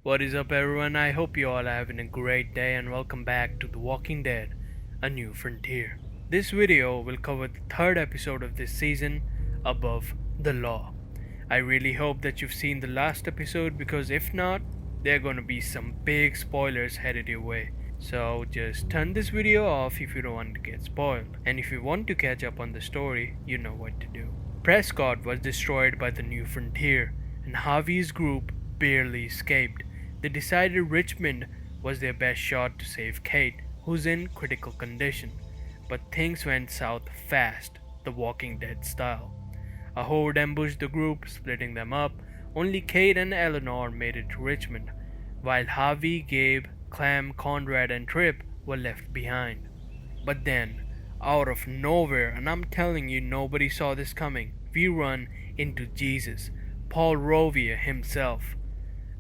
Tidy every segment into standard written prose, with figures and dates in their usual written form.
What is up, everyone? I hope you all are having a great day and welcome back to The Walking Dead A New Frontier. This video will cover the third episode of this season, Above the Law. I really hope that you've seen the last episode because if not, there are gonna be some big spoilers headed your way. So just turn this video off if you don't want to get spoiled. And if you want to catch up on the story, you know what to do. Prescott was destroyed by the New Frontier, and Harvey's group barely escaped. They decided Richmond was their best shot to save Kate, who's in critical condition. But things went south fast, The Walking Dead style. A horde ambushed the group, splitting them up. Only Kate and Eleanor made it to Richmond, while Harvey, Gabe, Clem, Conrad, and Tripp were left behind. But then, out of nowhere, and I'm telling you, nobody saw this coming, we run into Jesus, Paul Revere himself.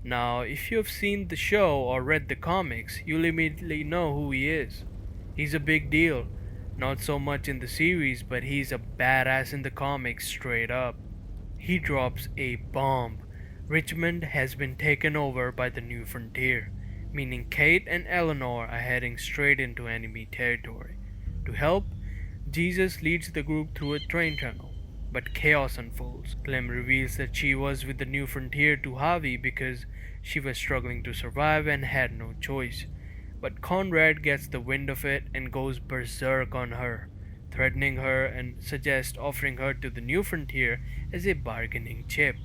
Now, if you've seen the show or read the comics, you'll immediately know who he is. He's a big deal. Not so much in the series, but he's a badass in the comics straight up. He drops a bomb. Richmond has been taken over by the New Frontier, meaning Kate and Eleanor are heading straight into enemy territory. To help, Jesus leads the group through a train tunnel, but chaos unfolds. Clem reveals that she was with the New Frontier to Harvey because she was struggling to survive and had no choice. But Conrad gets the wind of it and goes berserk on her, threatening her and suggests offering her to the New Frontier as a bargaining chip.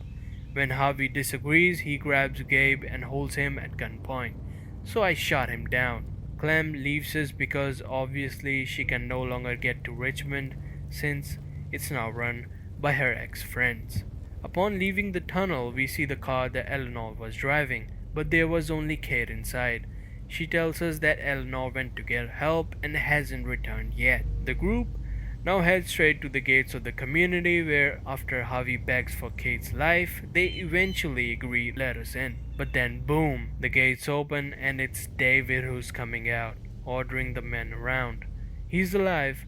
When Harvey disagrees, he grabs Gabe and holds him at gunpoint. So I shot him down. Clem leaves us because obviously she can no longer get to Richmond since it's now run by her ex-friends. Upon leaving the tunnel, we see the car that Eleanor was driving, but there was only Kate inside. She tells us that Eleanor went to get help and hasn't returned yet. The group now heads straight to the gates of the community where, after Harvey begs for Kate's life, they eventually agree to let us in. But then boom, the gates open and it's David who's coming out, ordering the men around. He's alive,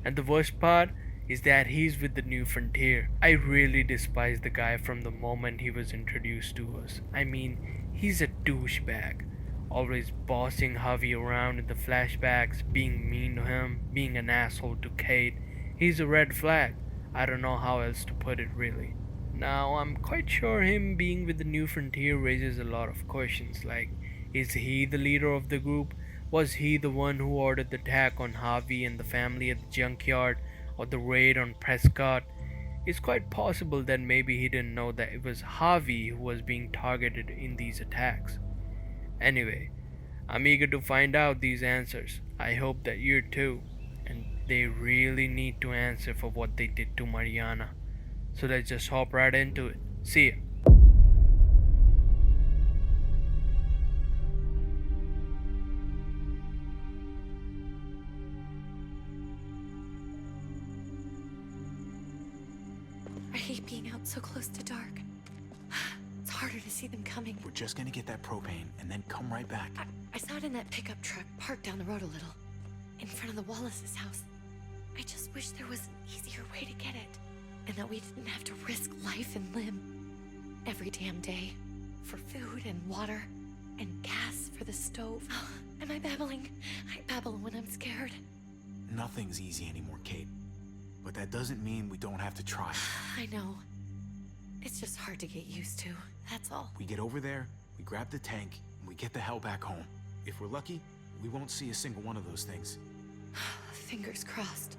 and the worst part is that he's with the New Frontier. I really despise the guy from the moment he was introduced to us. I mean, he's a douchebag. Always bossing Harvey around in the flashbacks, being mean to him, being an asshole to Kate. He's a red flag. I don't know how else to put it really. Now, I'm quite sure him being with the New Frontier raises a lot of questions like, is he the leader of the group? Was he the one who ordered the attack on Harvey and the family at the junkyard, or the raid on Prescott? It's quite possible that maybe he didn't know that it was Harvey who was being targeted in these attacks. Anyway, I'm eager to find out these answers. I hope that you're too. And they really need to answer for what they did to Mariana. So let's just hop right into it. See ya. I hate being out so close to dark. It's harder to see them coming. We're just gonna get that propane and then come right back. I saw it in that pickup truck parked down the road a little, in front of the Wallace's house. I just wish there was an easier way to get it, and that we didn't have to risk life and limb every damn day for food and water and gas for the stove. Am I babbling? I babble when I'm scared. Nothing's easy anymore, Kate. But that doesn't mean we don't have to try. I know. It's just hard to get used to, that's all. We get over there, we grab the tank, and we get the hell back home. If we're lucky, we won't see a single one of those things. Fingers crossed.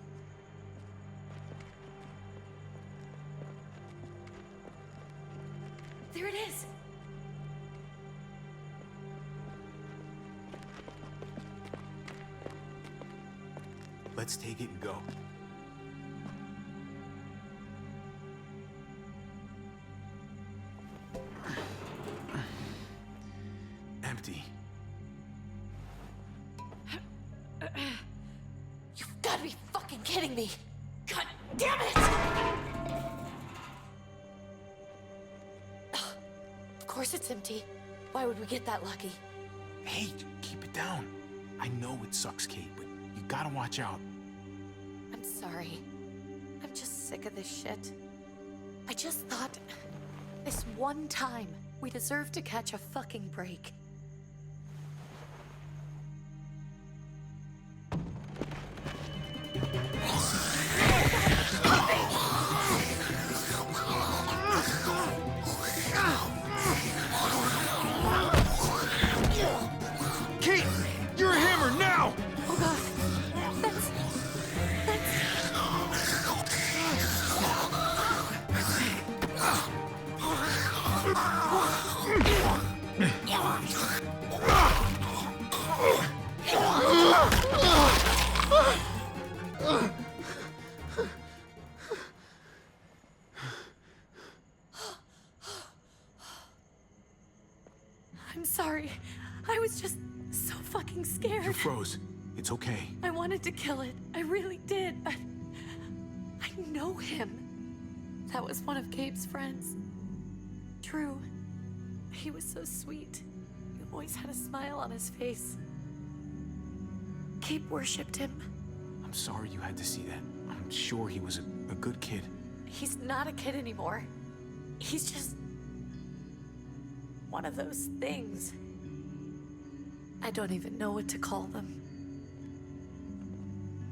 There it is! Let's take it and go. Empty. You've got to be fucking kidding me! God damn it! Of course it's empty. Why would we get that lucky? Hey, keep it down. I know it sucks, Kate, but you gotta watch out. I'm sorry. I'm just sick of this shit. I just thought this one time We deserve to catch a fucking break. Kate! You're a hammer now! Oh god. That's... I'm sorry. I was just so fucking scared. You froze. It's okay. I wanted to kill it. I really did, but I know him. That was one of Gabe's friends. Drew. He was so sweet. He always had a smile on his face. Gabe worshipped him. I'm sorry you had to see that. I'm sure he was a good kid. He's not a kid anymore. He's just one of those things. I don't even know what to call them.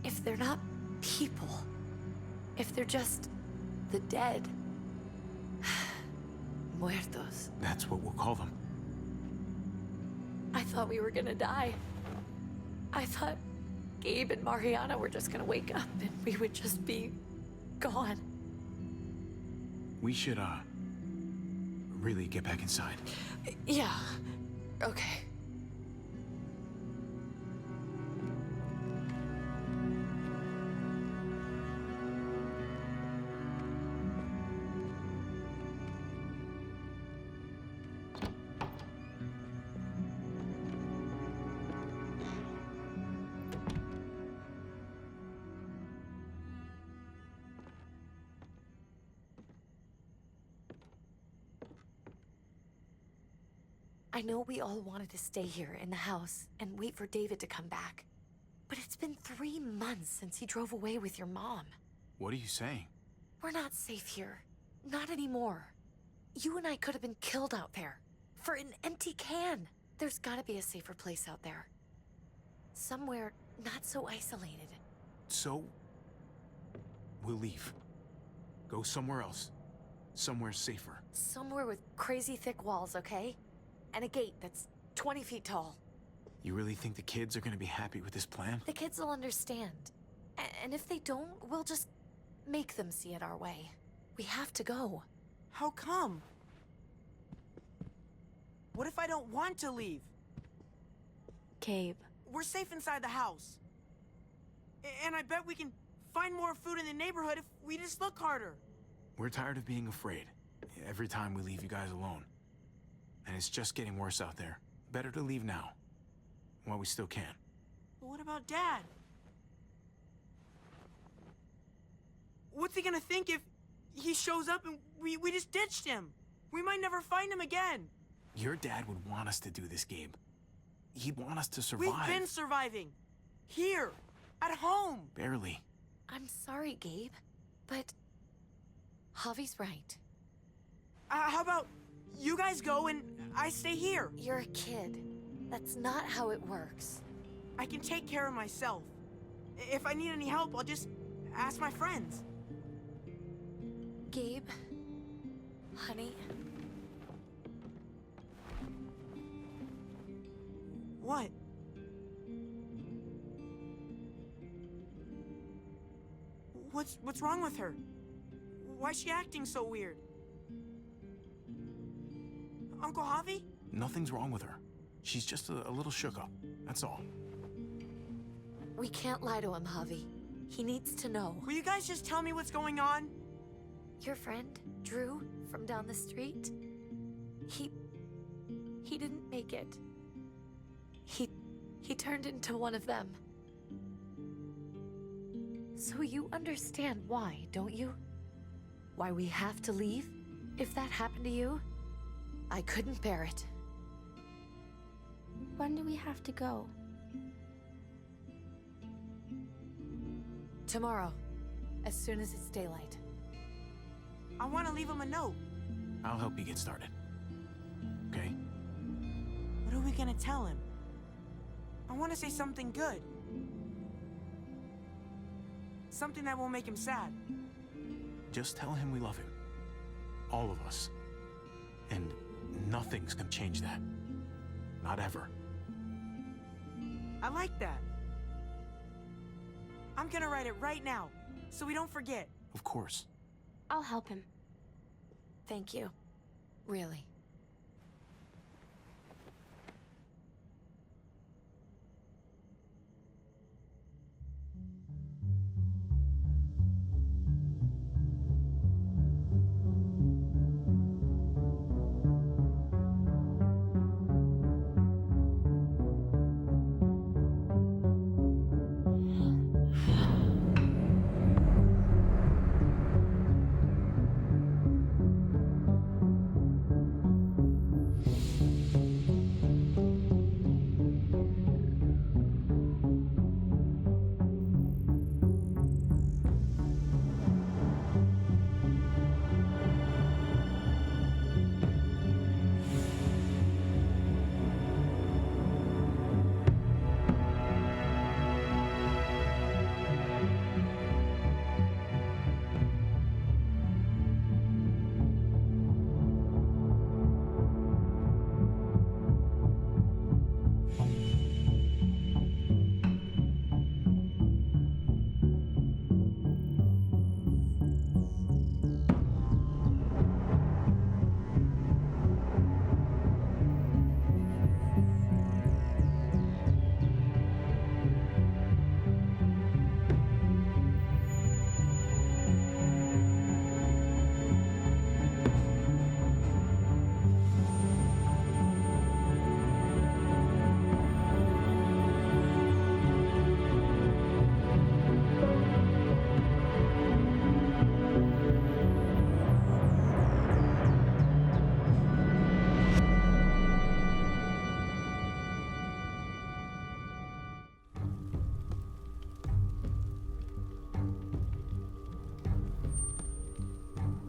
If they're not people, if they're just the dead, muertos. That's what we'll call them. I thought we were gonna die. I thought Gabe and Mariana were just gonna wake up and we would just be gone. We should, really get back inside. Yeah, okay. I know we all wanted to stay here in the house and wait for David to come back. But it's been 3 months since he drove away with your mom. What are you saying? We're not safe here. Not anymore. You and I could have been killed out there. For an empty can. There's gotta be a safer place out there. Somewhere not so isolated. So, we'll leave. Go somewhere else. Somewhere safer. Somewhere with crazy thick walls, okay? And a gate that's 20 feet tall. You really think the kids are gonna be happy with this plan? The kids will understand. And if they don't, we'll just make them see it our way. We have to go. How come? What if I don't want to leave? Gabe. We're safe inside the house. And I bet we can find more food in the neighborhood if we just look harder. We're tired of being afraid. Every time we leave you guys alone. And it's just getting worse out there. Better to leave now. While we still can. But what about Dad? What's he gonna think if he shows up and we just ditched him? We might never find him again. Your dad would want us to do this, Gabe. He'd want us to survive. We've been surviving. Here. At home. Barely. I'm sorry, Gabe. But Javi's right. How about you guys go and I stay here? You're a kid. That's not how it works. I can take care of myself. If I need any help, I'll just ask my friends. Gabe, honey. What? What's wrong with her? Why's she acting so weird? Uncle Javi? Nothing's wrong with her. She's just a little shook up. That's all. We can't lie to him, Javi. He needs to know. Will you guys just tell me what's going on? Your friend, Drew, from down the street, he didn't make it. He turned into one of them. So you understand why, don't you? Why we have to leave? If that happened to you, I couldn't bear it. When do we have to go? Tomorrow, as soon as it's daylight. I want to leave him a note. I'll help you get started. we gonna tell him? I want to say something good. Something that won't make him sad. Just tell him we love him. All of us. And nothing's gonna change that. Not ever. I like that. I'm gonna write it right now, so we don't forget. Of course. I'll help him. Thank you. Really.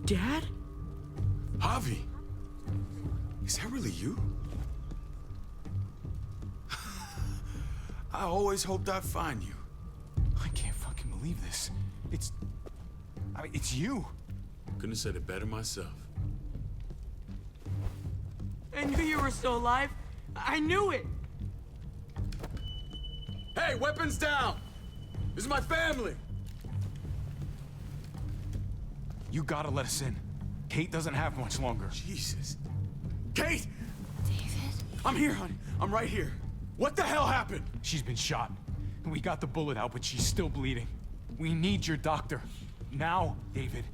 Dad? Javi, is that really you? I always hoped I'd find you. I can't fucking believe this. It's you. Couldn't have said it better myself. I knew you were still alive. I knew it. Hey, weapons down! This is my family! You gotta let us in. Kate doesn't have much longer. Jesus. Kate! David? I'm here, honey. I'm right here. What the hell happened? She's been shot. We got the bullet out, but she's still bleeding. We need your doctor. Now, David.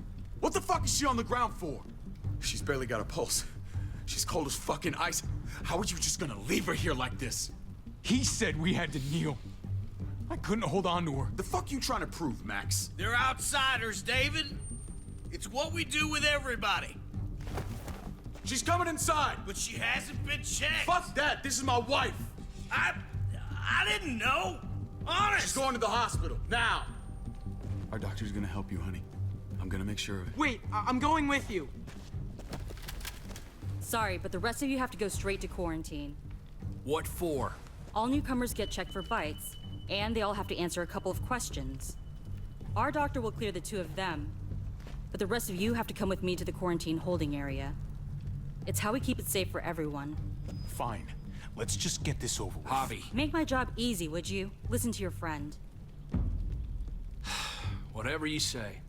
What the fuck is she on the ground for? She's barely got a pulse. She's cold as fucking ice. How are you just gonna leave her here like this? He said we had to kneel. I couldn't hold on to her. The fuck you trying to prove, Max? They're outsiders, David. It's what we do with everybody. She's coming inside! But she hasn't been checked. Fuck that! This is my wife! I didn't know. Honest. She's going to the hospital, now! Our doctor's gonna help you, honey. I'm gonna make sure of it. Wait, I'm going with you. Sorry, but the rest of you have to go straight to quarantine. What for? All newcomers get checked for bites, and they all have to answer a couple of questions. Our doctor will clear the two of them, but the rest of you have to come with me to the quarantine holding area. It's how we keep it safe for everyone. Fine. Let's just get this over with. Javi. Make my job easy, would you? Listen to your friend. Whatever you say.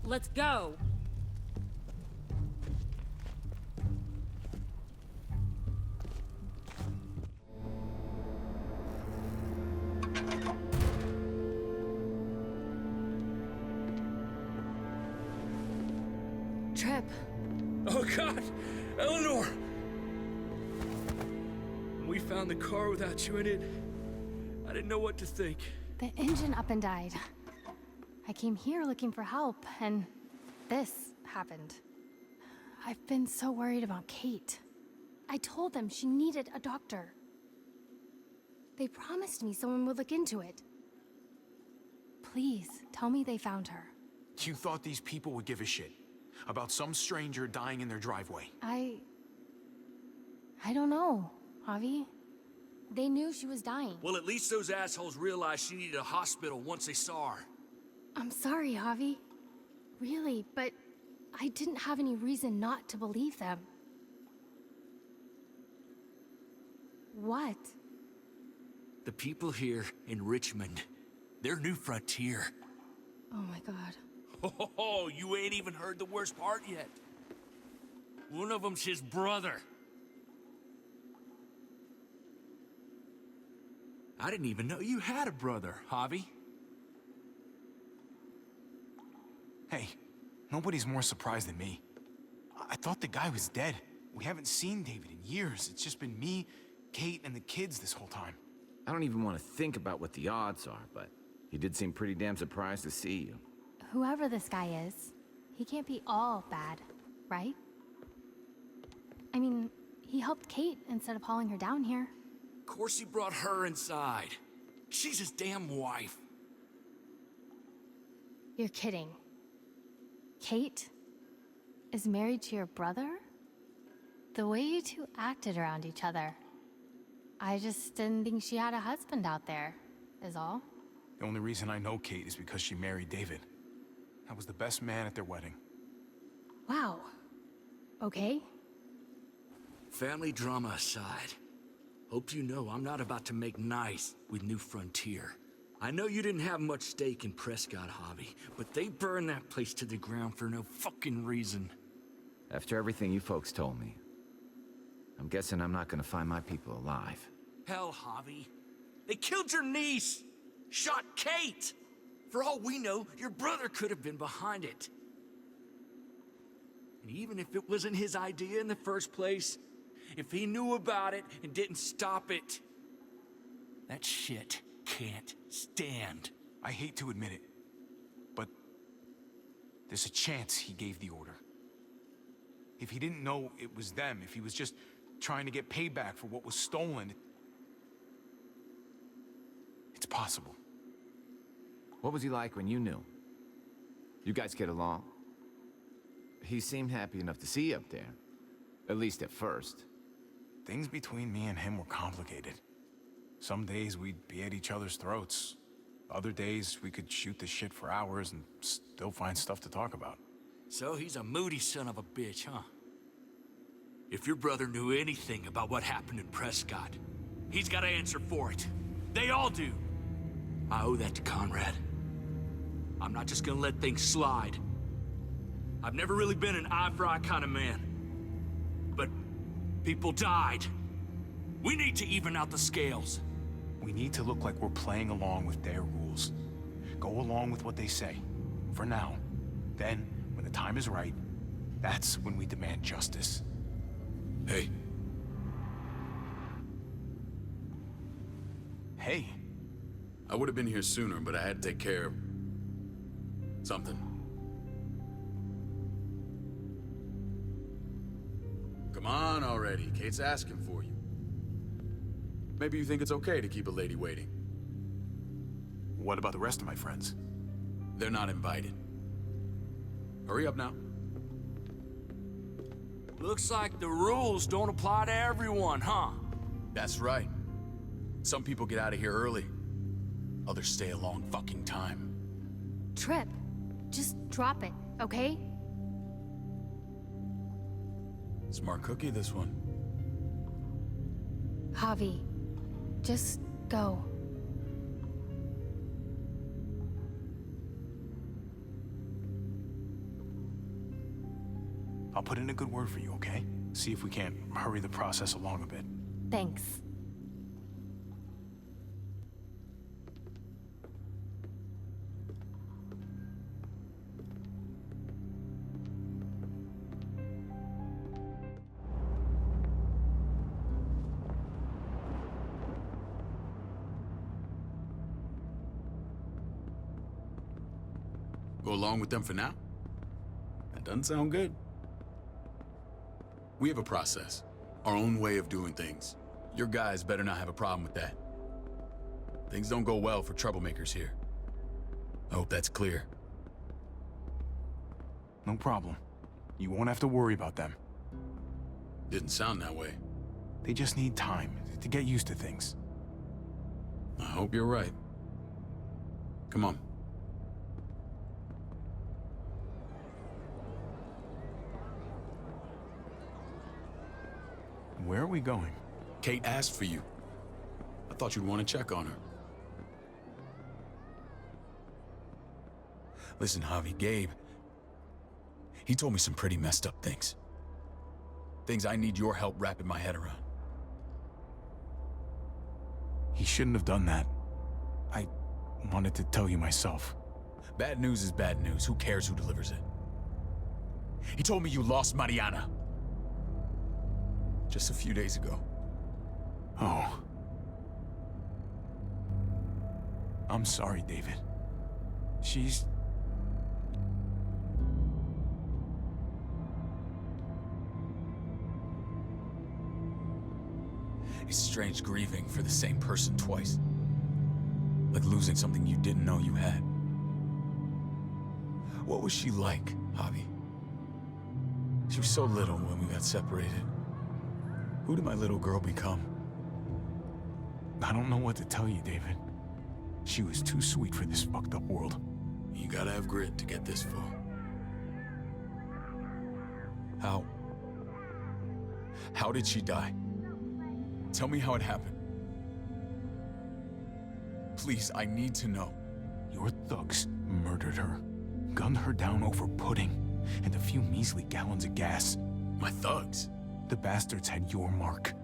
Let's go! Trip. Oh God, Eleanor! When we found the car without you in it, I didn't know what to think. The engine up and died. I came here looking for help, and this happened. I've been so worried about Kate. I told them she needed a doctor. They promised me someone would look into it. Please, tell me they found her. You thought these people would give a shit. About some stranger dying in their driveway. I don't know, Javi. They knew she was dying. Well, at least those assholes realized she needed a hospital once they saw her. I'm sorry, Javi. Really, but I didn't have any reason not to believe them. What? The people here in Richmond, they're New Frontier. Oh my god. Oh, you ain't even heard the worst part yet. One of them's his brother. I didn't even know you had a brother, Javi. Hey, nobody's more surprised than me. I thought the guy was dead. We haven't seen David in years. It's just been me, Kate, and the kids this whole time. I don't even want to think about what the odds are, but he did seem pretty damn surprised to see you. Whoever this guy is, he can't be all bad, right? I mean, he helped Kate instead of hauling her down here. Of course he brought her inside. She's his damn wife. You're kidding. Kate is married to your brother? The way you two acted around each other. I just didn't think she had a husband out there, is all. The only reason I know Kate is because she married David. I was the best man at their wedding. Wow. Okay. Family drama aside, hope you know I'm not about to make nice with New Frontier. I know you didn't have much stake in Prescott, Javi, but they burned that place to the ground for no fucking reason. After everything you folks told me, I'm guessing I'm not gonna find my people alive. Hell, Javi. They killed your niece! Shot Kate! For all we know, your brother could have been behind it. And even if it wasn't his idea in the first place, if he knew about it and didn't stop it, that shit can't stand. I hate to admit it, but there's a chance he gave the order. If he didn't know it was them, if he was just trying to get payback for what was stolen, it's possible. What was he like when you knew? You guys get along? He seemed happy enough to see you up there. At least at first. Things between me and him were complicated. Some days we'd be at each other's throats. Other days we could shoot the shit for hours and still find stuff to talk about. So he's a moody son of a bitch, huh? If your brother knew anything about what happened in Prescott, he's got to answer for it. They all do. I owe that to Conrad. I'm not just gonna let things slide. I've never really been an eye-for-eye kind of man. But people died. We need to even out the scales. We need to look like we're playing along with their rules. Go along with what they say. For now. Then, when the time is right, that's when we demand justice. Hey. Hey. I would have been here sooner, but I had to take care of something. Come on already. Kate's asking for you. Maybe you think it's okay to keep a lady waiting. What about the rest of my friends? They're not invited. Hurry up now. Looks like the rules don't apply to everyone, huh? That's right. Some people get out of here early. Others stay a long fucking time. Trip, just drop it, okay? Smart cookie, this one. Javi, just go. I'll put in a good word for you, okay? See if we can't hurry the process along a bit. Thanks. Go along with them for now? That doesn't sound good. We have a process, our own way of doing things. Your guys better not have a problem with that. Things don't go well for troublemakers here. I hope that's clear. No problem. You won't have to worry about them. Didn't sound that way. They just need time to get used to things. I hope you're right. Come on. Where are we going? Kate asked for you. I thought you'd want to check on her. Listen, Javi, Gabe, he told me some pretty messed up things. Things I need your help wrapping my head around. He shouldn't have done that. I wanted to tell you myself. Bad news is bad news. Who cares who delivers it? He told me you lost Mariana. Just a few days ago. Oh. I'm sorry, David. She's... It's strange grieving for the same person twice. Like losing something you didn't know you had. What was she like, Javi? She was so little when we got separated. Who did my little girl become? I don't know what to tell you, David. She was too sweet for this fucked up world. You gotta have grit to get this far. How did she die? Tell me how it happened. Please, I need to know. Your thugs murdered her, gunned her down over pudding and a few measly gallons of gas. My thugs? The bastards had your mark.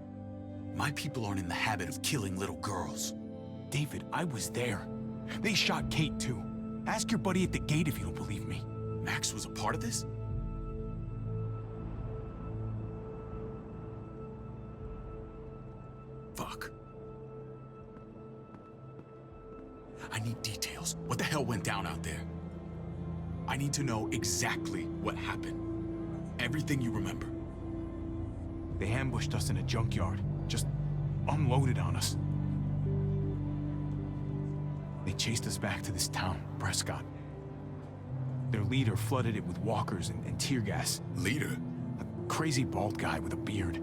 My people aren't in the habit of killing little girls. David, I was there. They shot Kate too. Ask your buddy at the gate if you don't believe me. Max was a part of this? Fuck. I need details. What the hell went down out there? I need to know exactly what happened. Everything you remember. They ambushed us in a junkyard. Just unloaded on us. They chased us back to this town, Prescott. Their leader flooded it with walkers and tear gas. Leader? A crazy bald guy with a beard.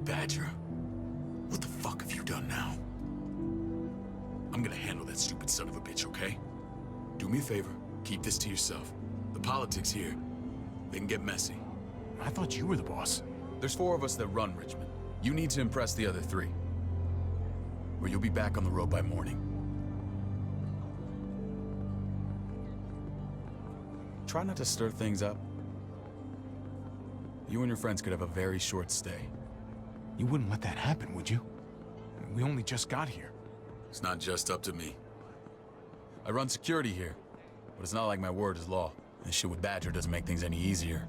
Badger, what the fuck have you done now? I'm gonna handle that stupid son of a bitch, okay? Do me a favor, keep this to yourself. The politics here, they can get messy. I thought you were the boss. There's 4 of us that run Richmond. You need to impress the other 3. Or you'll be back on the road by morning. Try not to stir things up. You and your friends could have a very short stay. You wouldn't let that happen, would you? We only just got here. It's not just up to me. I run security here, but it's not like my word is law. This shit with Badger doesn't make things any easier.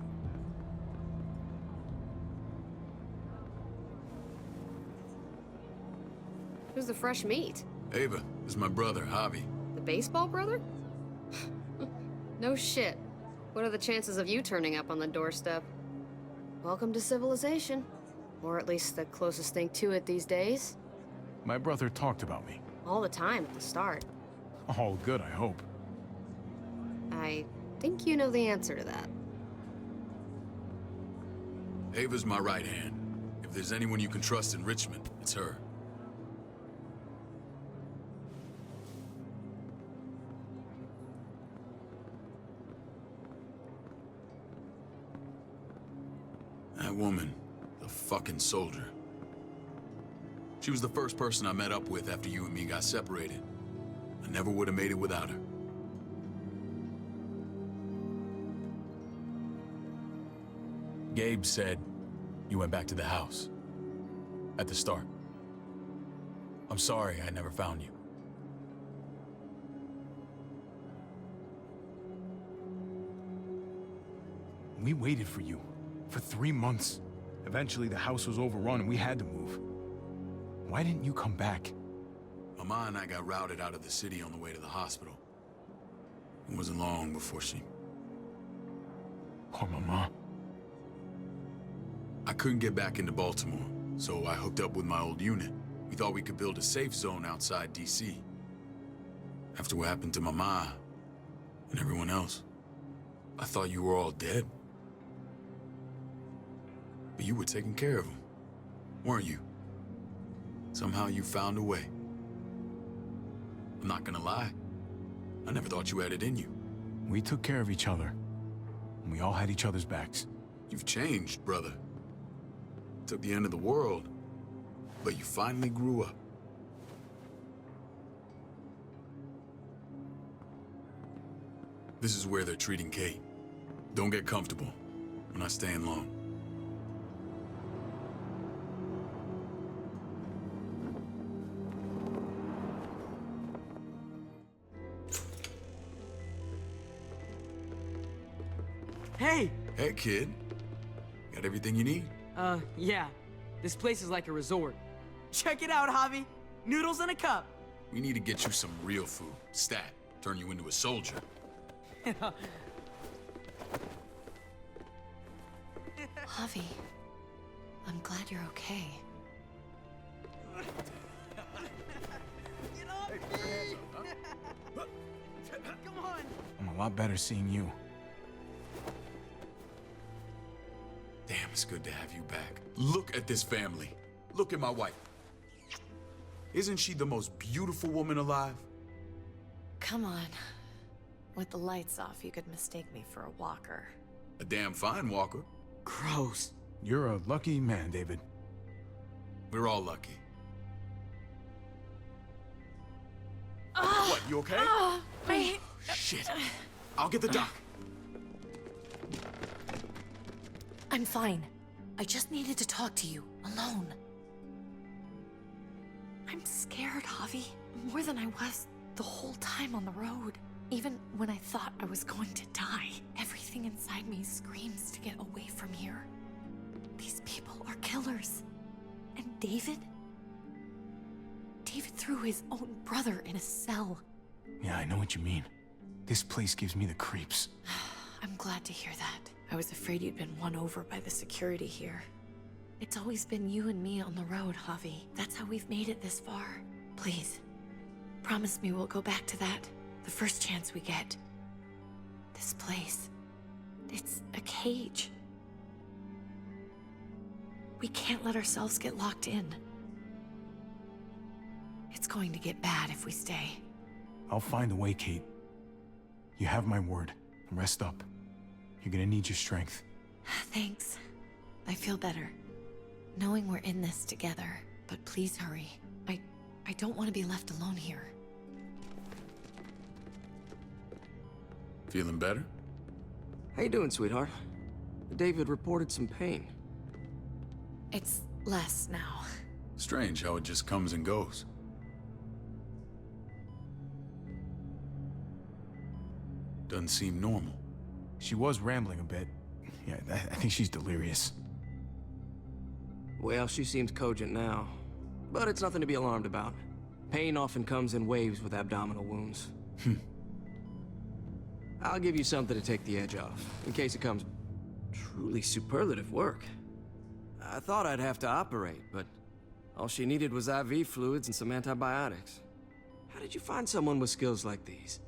Who's the fresh meat? Ava, this is my brother, Javi. The baseball brother? No shit. What are the chances of you turning up on the doorstep? Welcome to civilization. Or at least the closest thing to it these days. My brother talked about me. All the time at the start. All good, I hope. I think you know the answer to that. Ava's my right hand. If there's anyone you can trust in Richmond, it's her. That woman, the fucking soldier. She was the first person I met up with after you and me got separated. I never would have made it without her. Gabe said you went back to the house. At the start. I'm sorry I never found you. We waited for you. For 3 months. Eventually the house was overrun and we had to move. Why didn't you come back? Mama and I got routed out of the city on the way to the hospital. It wasn't long before she... Poor Mama. I couldn't get back into Baltimore, so I hooked up with my old unit. We thought we could build a safe zone outside D.C. After what happened to Mama and everyone else. I thought you were all dead. But you were taking care of them, weren't you? Somehow you found a way. I'm not gonna lie. I never thought you had it in you. We took care of each other. And we all had each other's backs. You've changed, brother. Took the end of the world, but you finally grew up. This is where they're treating Kate. Don't get comfortable. We're not staying long. Hey! Hey, kid. Got everything you need? Yeah. This place is like a resort. Check it out, Javi. Noodles in a cup. We need to get you some real food. Stat. Turn you into a soldier. Javi, I'm glad you're okay. Get off me! Come on! I'm a lot better seeing you. Damn, it's good to have you back. Look at this family. Look at my wife. Isn't she the most beautiful woman alive? Come on. With the lights off, you could mistake me for a walker. A damn fine walker. Gross. You're a lucky man, David. We're all lucky. What, you okay? Shit. I'll get the doc. I'm fine. I just needed to talk to you, alone. I'm scared, Javi. More than I was the whole time on the road. Even when I thought I was going to die, everything inside me screams to get away from here. These people are killers. And David? David threw his own brother in a cell. Yeah, I know what you mean. This place gives me the creeps. I'm glad to hear that. I was afraid you'd been won over by the security here. It's always been you and me on the road, Javi. That's how we've made it this far. Please, promise me we'll go back to that the first chance we get. This place, it's a cage. We can't let ourselves get locked in. It's going to get bad if we stay. I'll find a way, Kate. You have my word. Rest up. You're gonna need your strength. Thanks. I feel better. Knowing we're in this together. But please hurry. I don't want to be left alone here. Feeling better? How you doing, sweetheart? David reported some pain. It's less now. Strange how it just comes and goes. Doesn't seem normal. She was rambling a bit. Yeah, I think she's delirious. Well, she seems cogent now. But it's nothing to be alarmed about. Pain often comes in waves with abdominal wounds. I'll give you something to take the edge off, in case it comes truly superlative work. I thought I'd have to operate, but all she needed was IV fluids and some antibiotics. How did you find someone with skills like these?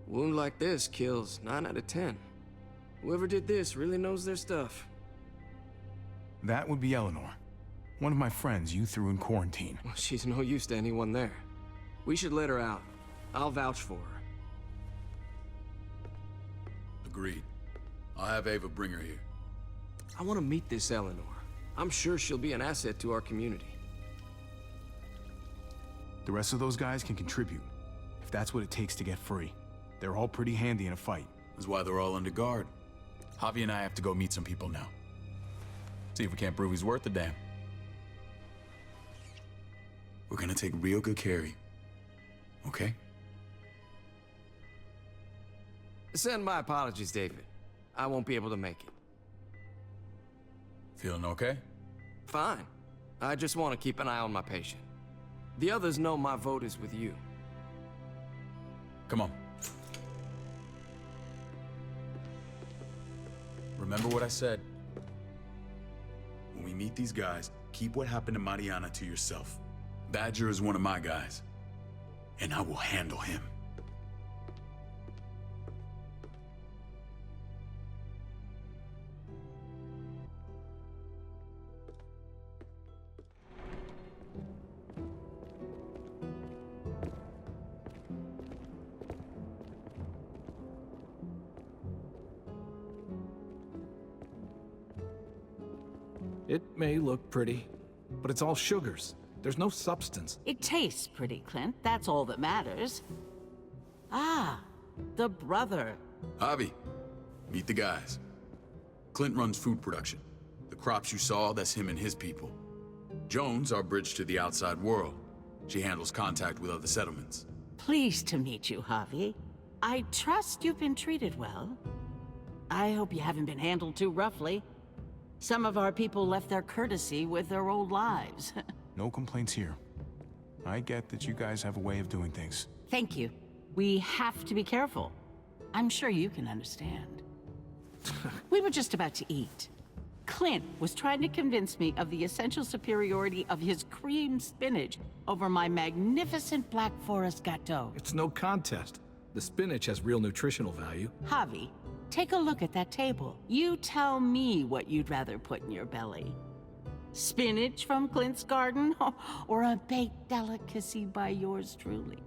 A wound like this kills 9 out of 10. Whoever did this really knows their stuff. That would be Eleanor. One of my friends you threw in quarantine. Well, she's no use to anyone there. We should let her out. I'll vouch for her. Agreed. I'll have Ava bring her here. I want to meet this Eleanor. I'm sure she'll be an asset to our community. The rest of those guys can contribute, if that's what it takes to get free. They're all pretty handy in a fight. That's why they're all under guard. Javi and I have to go meet some people now. See if we can't prove he's worth the damn. We're gonna take real good care of you. Okay? Send my apologies, David. I won't be able to make it. Feeling okay? Fine. I just want to keep an eye on my patient. The others know my vote is with you. Come on. Remember what I said. When we meet these guys, keep what happened to Mariana to yourself. Badger is one of my guys, and I will handle him. It may look pretty, but it's all sugars. There's no substance. It tastes pretty, Clint. That's all that matters. Ah, the brother. Javi, meet the guys. Clint runs food production. The crops you saw, that's him and his people. Joan's our bridge to the outside world. She handles contact with other settlements. Pleased to meet you, Javi. I trust you've been treated well. I hope you haven't been handled too roughly. Some of our people left their courtesy with their old lives. No complaints here. I get that you guys have a way of doing things. Thank you. We have to be careful. I'm sure you can understand. We were just about to eat. Clint was trying to convince me of the essential superiority of his cream spinach over my magnificent Black Forest gâteau. It's no contest. The spinach has real nutritional value. Javi, take a look at that table. You tell me what you'd rather put in your belly. Spinach from Clint's garden, or a baked delicacy by yours truly?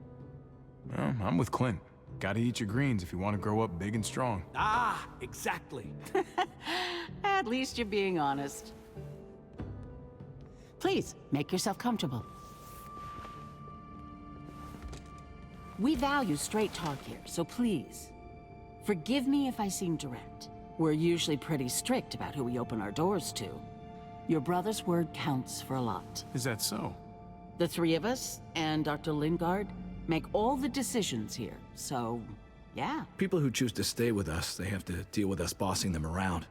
Well, I'm with Clint. Gotta eat your greens if you want to grow up big and strong. Ah, exactly. At least you're being honest. Please, make yourself comfortable. We value straight talk here, so please, forgive me if I seem direct. We're usually pretty strict about who we open our doors to. Your brother's word counts for a lot. Is that so? The three of us and Dr. Lingard make all the decisions here, so yeah. People who choose to stay with us, they have to deal with us bossing them around.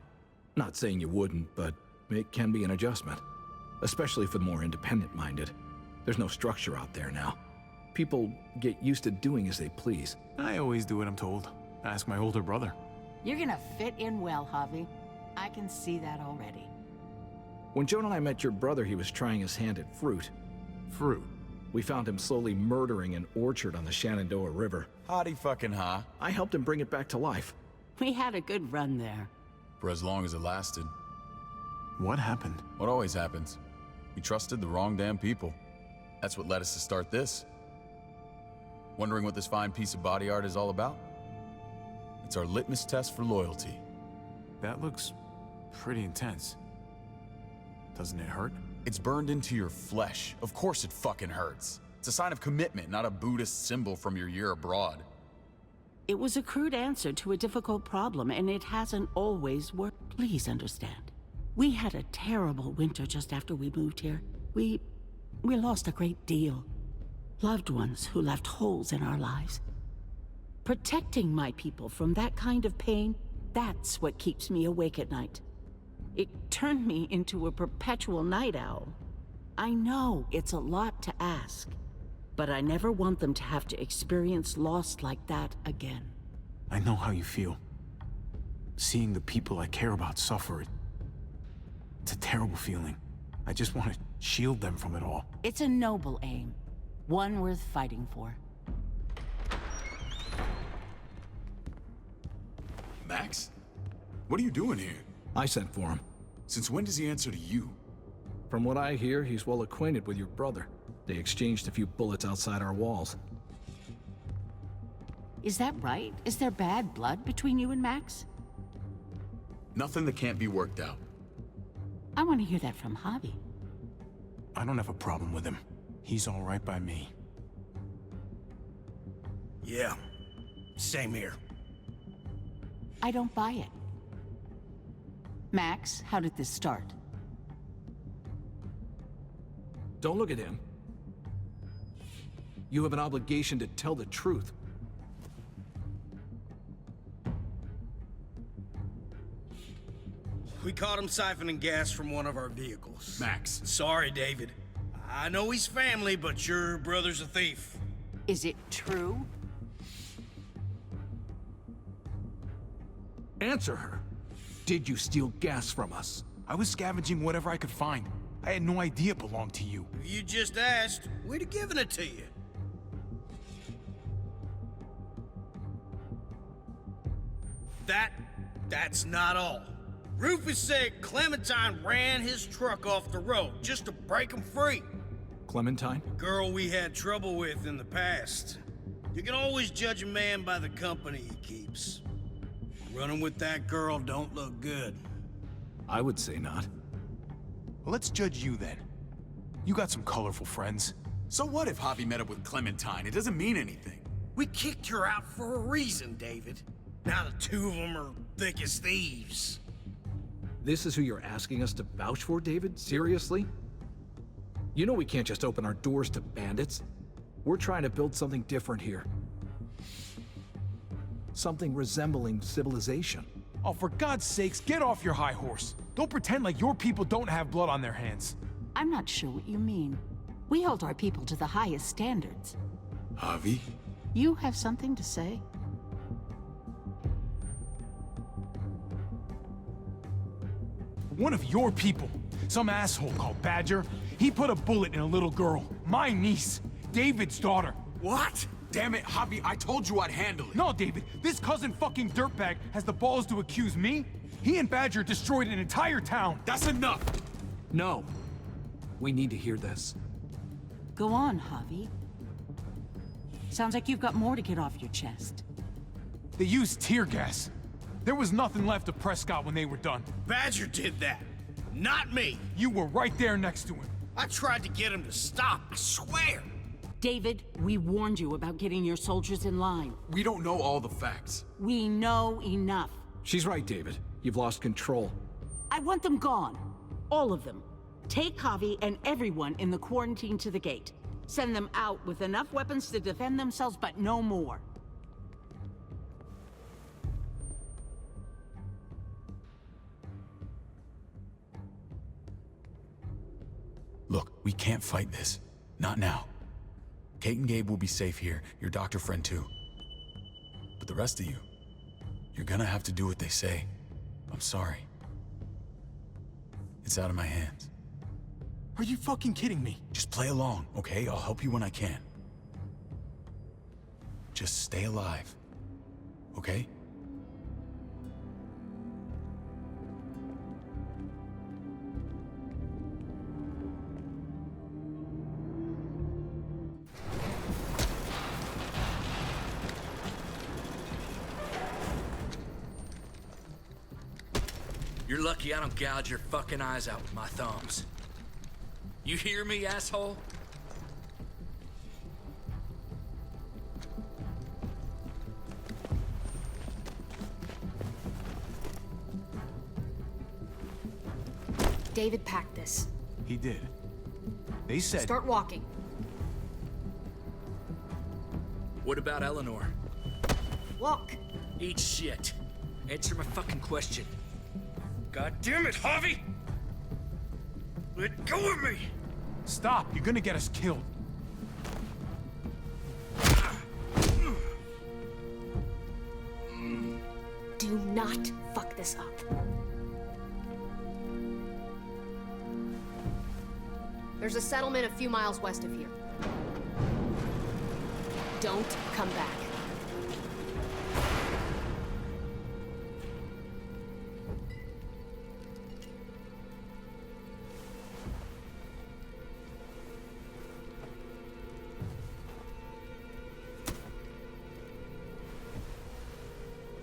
Not saying you wouldn't, but it can be an adjustment. Especially for the more independent-minded. There's no structure out there now. People get used to doing as they please. I always do what I'm told. Ask my older brother. You're gonna fit in well, Javi. I can see that already. When Joan and I met your brother, he was trying his hand at fruit. Fruit? We found him slowly murdering an orchard on the Shenandoah River. Howdy fucking ha. I helped him bring it back to life. We had a good run there. For as long as it lasted. What happened? What always happens. We trusted the wrong damn people. That's what led us to start this. Wondering what this fine piece of body art is all about? It's our litmus test for loyalty. That looks pretty intense. Doesn't it hurt? It's burned into your flesh. Of course it fucking hurts. It's a sign of commitment, not a Buddhist symbol from your year abroad. It was a crude answer to a difficult problem, and it hasn't always worked. Please understand. We had a terrible winter just after we moved here. We lost a great deal. Loved ones who left holes in our lives. Protecting my people from that kind of pain, that's what keeps me awake at night. It turned me into a perpetual night owl. I know it's a lot to ask, but I never want them to have to experience loss like that again. I know how you feel. Seeing the people I care about suffer, it's a terrible feeling. I just want to shield them from it all. It's a noble aim, one worth fighting for. Max? What are you doing here? I sent for him. Since when does he answer to you? From what I hear, he's well acquainted with your brother. They exchanged a few bullets outside our walls. Is that right? Is there bad blood between you and Max? Nothing that can't be worked out. I want to hear that from Javi. I don't have a problem with him. He's all right by me. Yeah, same here. I don't buy it. Max, how did this start? Don't look at him. You have an obligation to tell the truth. We caught him siphoning gas from one of our vehicles. Max. Sorry, David. I know he's family, but your brother's a thief. Is it true? Answer her. Did you steal gas from us? I was scavenging whatever I could find. I had no idea it belonged to you. If you just asked, we'd have given it to you. That's not all. Rufus said Clementine ran his truck off the road just to break him free. Clementine? Girl we had trouble with in the past. You can always judge a man by the company he keeps. Running with that girl don't look good. I would say not. Well, let's judge you then. You got some colorful friends. So what if Javi met up with Clementine? It doesn't mean anything. We kicked her out for a reason, David. Now the two of them are thick as thieves. This is who you're asking us to vouch for, David? Seriously? You know we can't just open our doors to bandits. We're trying to build something different here. Something resembling civilization. Oh, for God's sakes, get off your high horse. Don't pretend like your people don't have blood on their hands. I'm not sure what you mean. We hold our people to the highest standards. Javi? You have something to say? One of your people, some asshole called Badger, he put a bullet in a little girl, my niece, David's daughter. What? Damn it, Javi, I told you I'd handle it. No, David, this cousin fucking dirtbag has the balls to accuse me? He and Badger destroyed an entire town. That's enough! No. We need to hear this. Go on, Javi. Sounds like you've got more to get off your chest. They used tear gas. There was nothing left of Prescott when they were done. Badger did that, not me. You were right there next to him. I tried to get him to stop, I swear. David, we warned you about getting your soldiers in line. We don't know all the facts. We know enough. She's right, David. You've lost control. I want them gone. All of them. Take Javi and everyone in the quarantine to the gate. Send them out with enough weapons to defend themselves, but no more. Look, we can't fight this. Not now. Kate and Gabe will be safe here, your doctor friend too. But the rest of you, you're gonna have to do what they say. I'm sorry. It's out of my hands. Are you fucking kidding me? Just play along, okay? I'll help you when I can. Just stay alive, okay? You're lucky I don't gouge your fucking eyes out with my thumbs. You hear me, asshole? David packed this. He did. They said... Start walking. What about Eleanor? Walk. Eat shit. Answer my fucking question. God damn it, Javi! Let go of me! Stop, you're gonna get us killed. Do not fuck this up. There's a settlement a few miles west of here. Don't come back.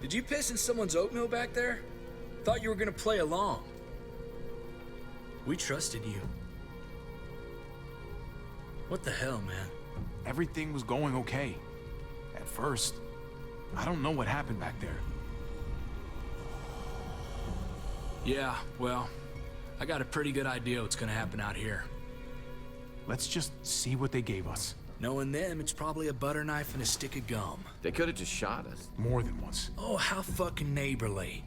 Did you piss in someone's oatmeal back there? Thought you were gonna play along. We trusted you. What the hell, man? Everything was going okay. At first. I don't know what happened back there. Yeah, well, I got a pretty good idea what's gonna happen out here. Let's just see what they gave us. Knowing them, it's probably a butter knife and a stick of gum. They could have just shot us. More than once. Oh, how fucking neighborly.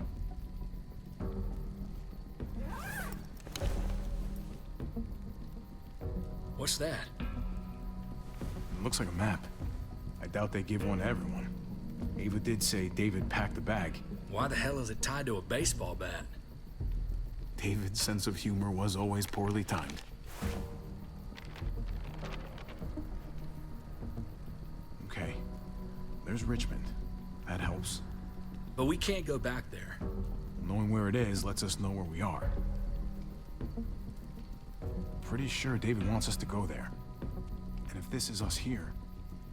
What's that? It looks like a map. I doubt they give one to everyone. Ava did say David packed the bag. Why the hell is it tied to a baseball bat? David's sense of humor was always poorly timed. Okay. There's Richmond. That helps. But we can't go back there. Knowing where it is lets us know where we are. Pretty sure David wants us to go there. And if this is us here,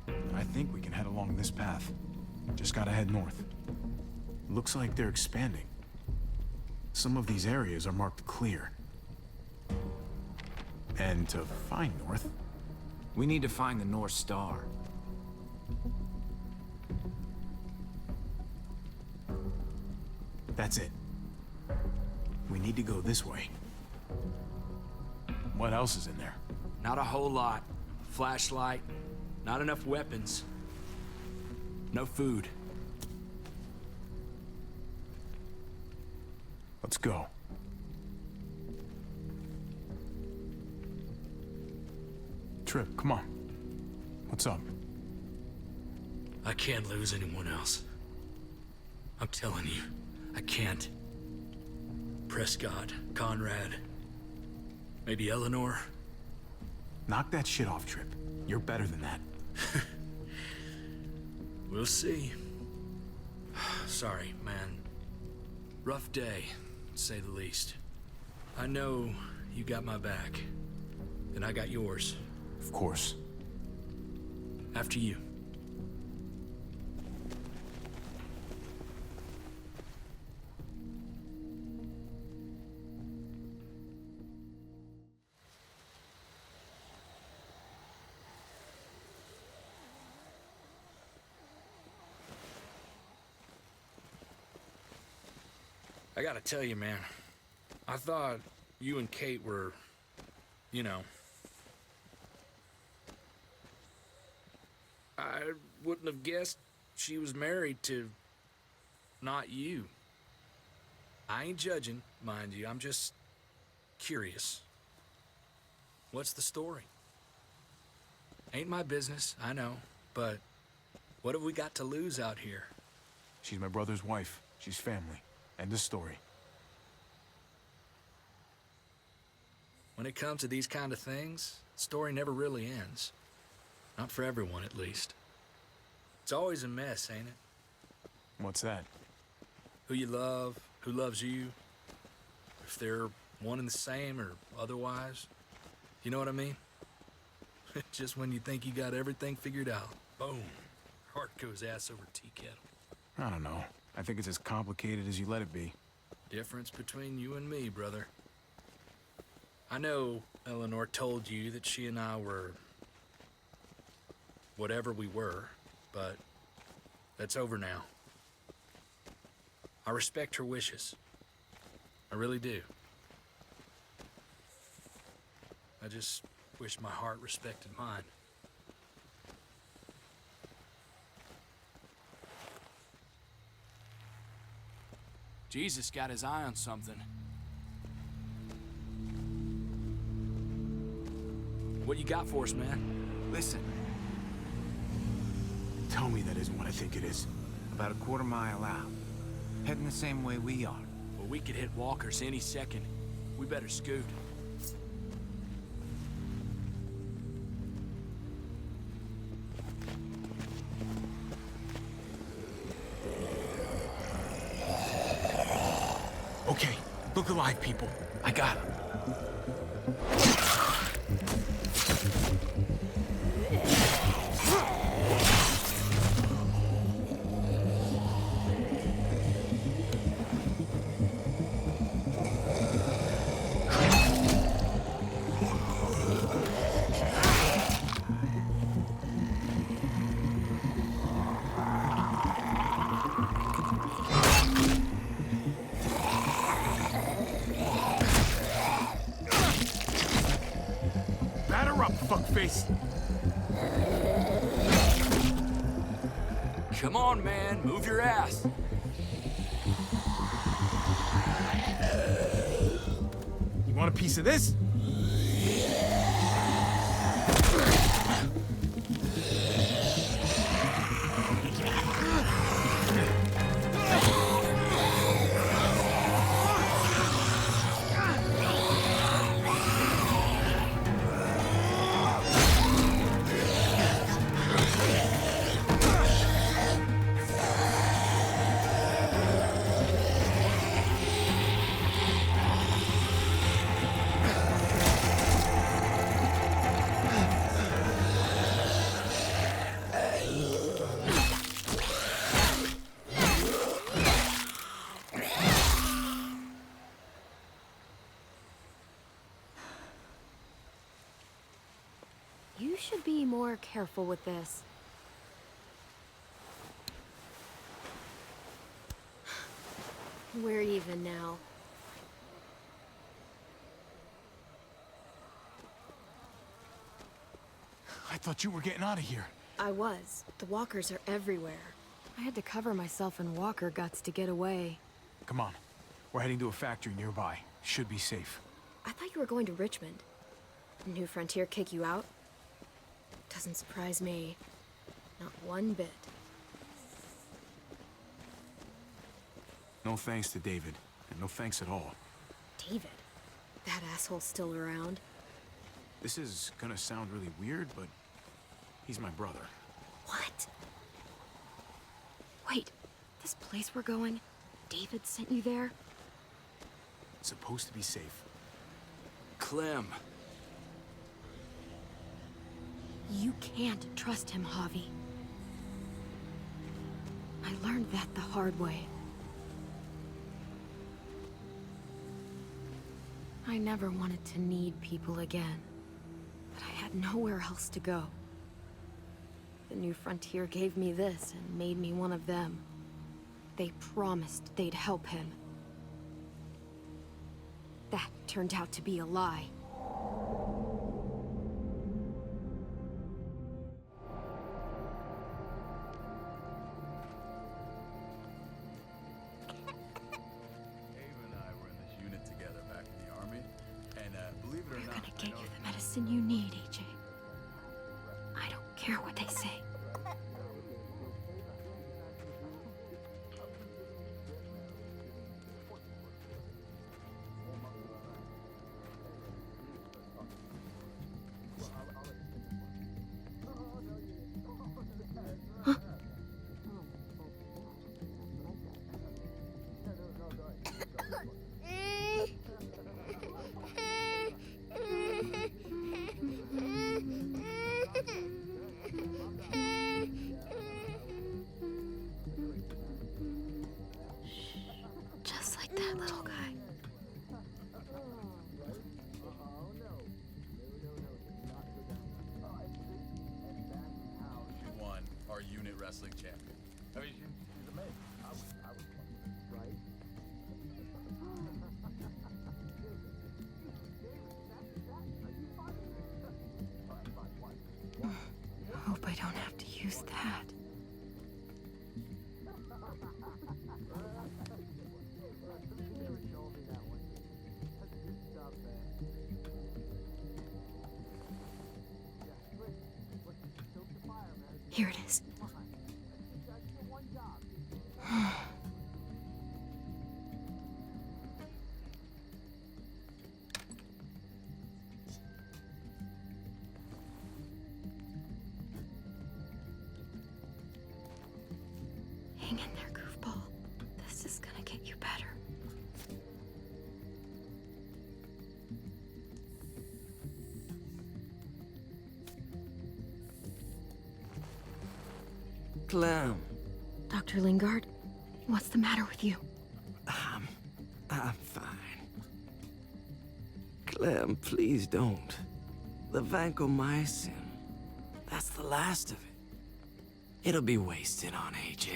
then I think we can head along this path. Just gotta head north. Looks like they're expanding. Some of these areas are marked clear. And to find North? We need to find the North Star. That's it. We need to go this way. What else is in there? Not a whole lot. Flashlight, not enough weapons. No food. Let's go. Trip, come on. What's up? I can't lose anyone else. I'm telling you, I can't. Prescott, Conrad, maybe Eleanor. Knock that shit off, Trip. You're better than that. We'll see. Sorry, man. Rough day, to say the least. I know you got my back, and I got yours. Of course. After you. I gotta tell you, man, I thought you and Kate were, you know... I wouldn't have guessed she was married to not you. I ain't judging, mind you, I'm just curious. What's the story? Ain't my business, I know, but what have we got to lose out here? She's my brother's wife. She's family. End of story. When it comes to these kind of things, the story never really ends. Not for everyone, at least. It's always a mess, ain't it? What's that? Who you love, who loves you, if they're one and the same or otherwise. You know what I mean? Just when you think you got everything figured out, boom, heart goes ass over tea kettle. I don't know. I think it's as complicated as you let it be. Difference between you and me, brother. I know Eleanor told you that she and I were whatever we were, but that's over now. I respect her wishes. I really do. I just wish my heart respected mine. Jesus got his eye on something. What you got for us, man? Listen. Tell me that isn't what I think it is. About a quarter mile out. Heading the same way we are. Well, we could hit walkers any second. We better scoot. Okay, look alive, people. I got him. Fuckface. Come on, man. Move your ass. You want a piece of this? should be more careful with this. We're even now. I thought you were getting out of here. I was. The walkers are everywhere. I had to cover myself in walker guts to get away. Come on. We're heading to a factory nearby. Should be safe. I thought you were going to Richmond. New Frontier kick you out? Doesn't surprise me. Not one bit. No thanks to David, and no thanks at all. David? That asshole's still around? This is gonna sound really weird, but he's my brother. What? Wait, this place we're going, David sent you there? It's supposed to be safe. Clem. You can't trust him, Javi. I learned that the hard way. I never wanted to need people again, but I had nowhere else to go. The New Frontier gave me this and made me one of them. They promised they'd help him. That turned out to be a lie. Get you the medicine you need, AJ. I don't care what they say. Just like that little guy. She won our unit wrestling champion. I mean, she's amazing. I was right? Hope I don't have to use that. Here it is. Hang in there, goofball. This is gonna get you better. Clem. Dr. Lingard, what's the matter with you? I'm fine. Clem, please don't. The vancomycin, that's the last of it. It'll be wasted on AJ.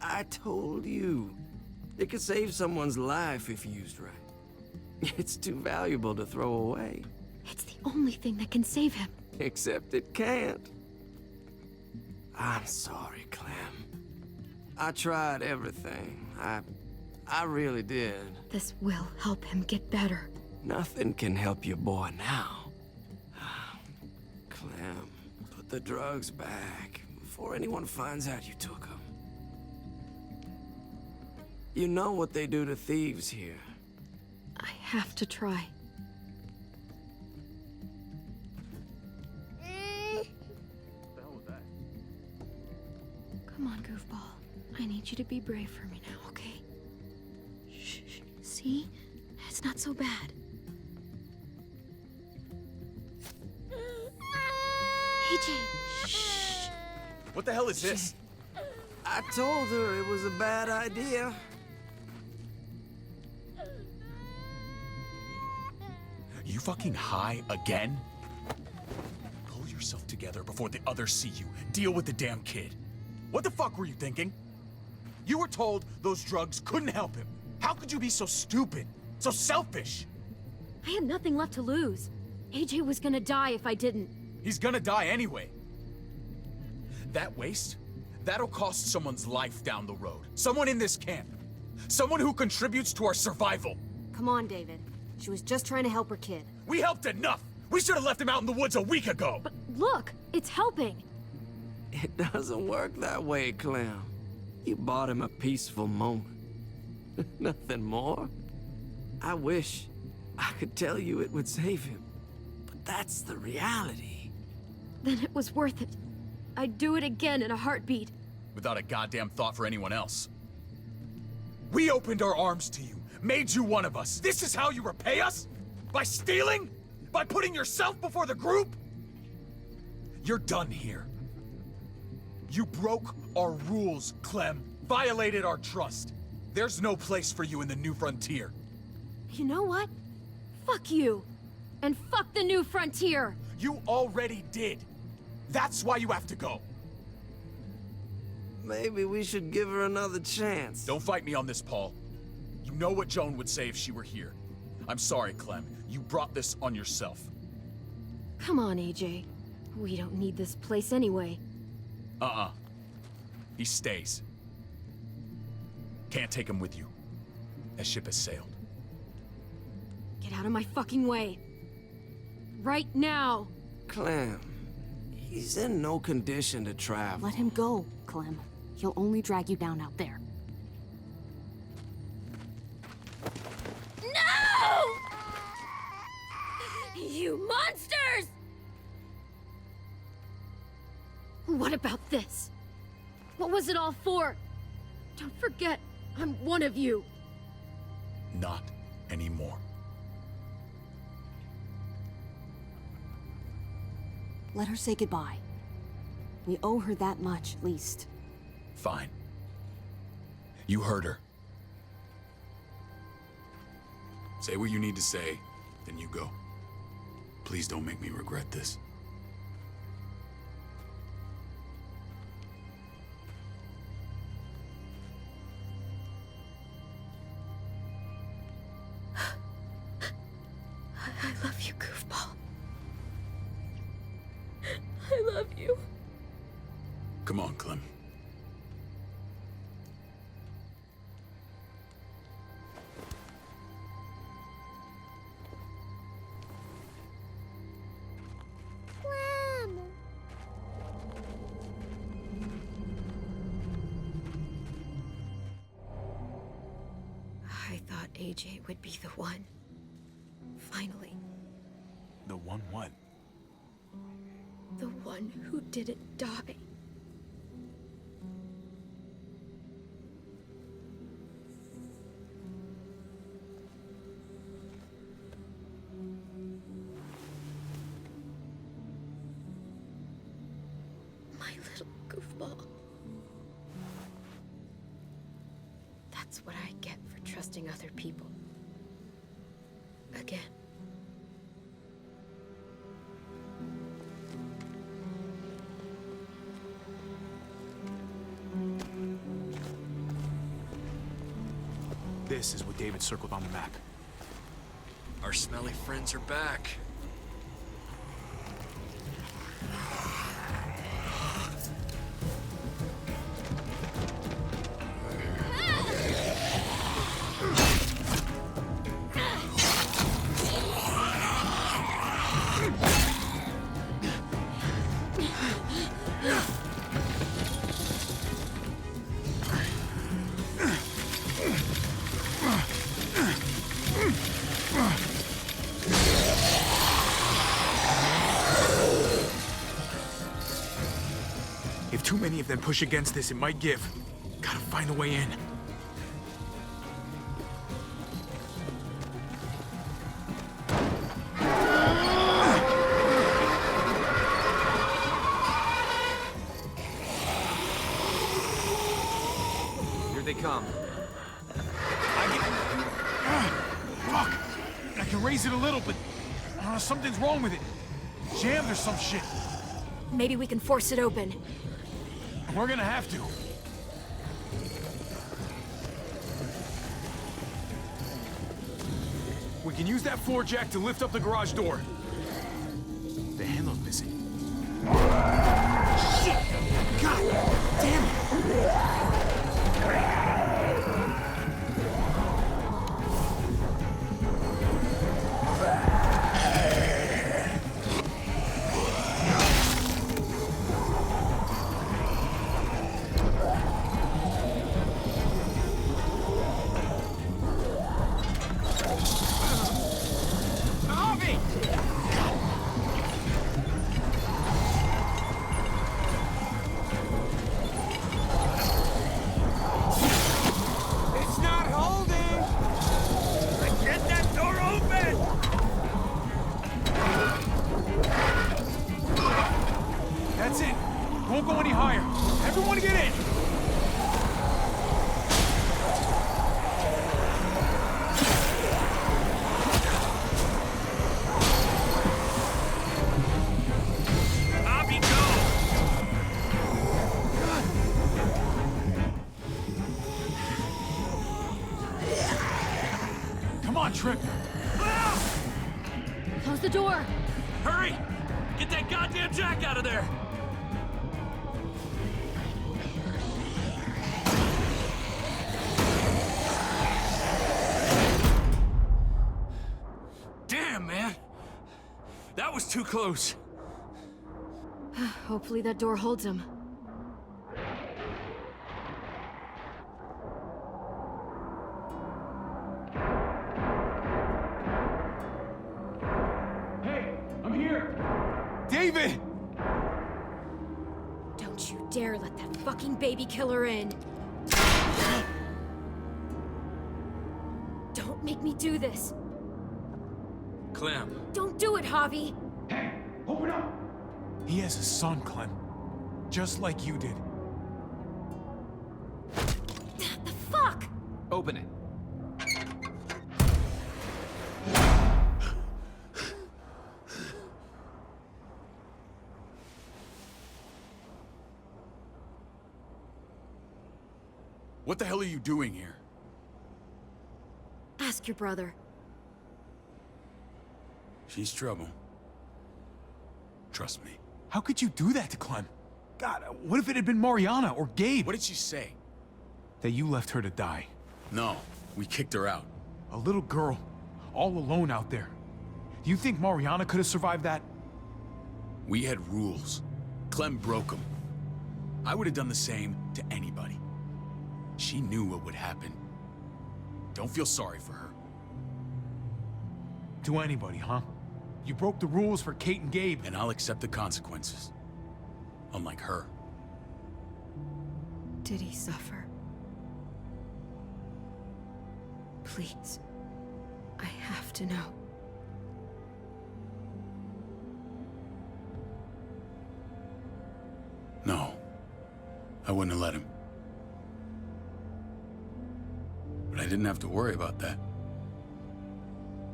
I told you, it could save someone's life if used right. It's too valuable to throw away. It's the only thing that can save him. Except it can't. I'm sorry, Clem. I tried everything. I really did. This will help him get better. Nothing can help your boy now. Clem, put the drugs back before anyone finds out you took them. You know what they do to thieves here. I have to try. Come on, goofball. I need you to be brave for me now, okay? Shh. See? It's not so bad. AJ, shh. What the hell is this? I told her it was a bad idea. You fucking high again? yourself together before the others see you. Deal with the damn kid. What the fuck were you thinking? You were told those drugs couldn't help him. How could you be so stupid? So selfish? I had nothing left to lose. AJ was gonna die if I didn't. He's gonna die anyway. That waste, that'll cost someone's life down the road. Someone in this camp. Someone who contributes to our survival. Come on, David. She was just trying to help her kid. We helped enough! We should have left him out in the woods a week ago! But look, it's helping. It doesn't work that way, Clem. You bought him a peaceful moment. Nothing more. I wish I could tell you it would save him, but that's the reality. Then it was worth it. I'd do it again in a heartbeat. Without a goddamn thought for anyone else. We opened our arms to you, made you one of us. This is how you repay us? By stealing? By putting yourself before the group? You're done here. You broke our rules, Clem. Violated our trust. There's no place for you in the New Frontier. You know what? Fuck you. And fuck the New Frontier. You already did. That's why you have to go. Maybe we should give her another chance. Don't fight me on this, Paul. You know what Joan would say if she were here. I'm sorry, Clem. You brought this on yourself. Come on, AJ. We don't need this place anyway. He stays. Can't take him with you. That ship has sailed. Get out of my fucking way. Right now. Clem, he's in no condition to travel. Let him go, Clem. He'll only drag you down out there. No! You monsters! What about this? What was it all for? Don't forget, I'm one of you. Not anymore. Let her say goodbye. We owe her that much, at least. Fine. You heard her. Say what you need to say, then you go. Please don't make me regret this. I love you, goofball. I love you. Come on, Clem. Clem! I thought AJ would be the one. Finally. The one what? The one who didn't die. My little goofball. That's what I get for trusting other people. Again. This is what David circled on the map. Our smelly friends are back. If too many of them push against this, it might give. Gotta find a way in. Here they come. Fuck! I can raise it a little, but something's wrong with it. Jammed or some shit. Maybe we can force it open. We're gonna have to. We can use that floor jack to lift up the garage door. The handle's missing. Shit! God damn it! Won't go any higher. Everyone get in! Abby, go! Come on, Trip. Close the door. Hurry! Get that goddamn jack out of there! Damn, man! That was too close. Hopefully that door holds him. Hey, I'm here! David! Don't you dare let that fucking baby killer in. Don't make me do this. Clem. Don't do it, Javi. Hey, open up! He has a son, Clem. Just like you did. The fuck? Open it. What the hell are you doing here? Ask your brother. She's trouble. Trust me. How could you do that to Clem? God, what if it had been Mariana or Gabe? What did she say? That you left her to die. No, we kicked her out. A little girl, all alone out there. Do you think Mariana could have survived that? We had rules. Clem broke them. I would have done the same to anybody. She knew what would happen. Don't feel sorry for her. To anybody, huh? You broke the rules for Kate and Gabe. And I'll accept the consequences. Unlike her. Did he suffer? Please. I have to know. No. I wouldn't have let him. But I didn't have to worry about that.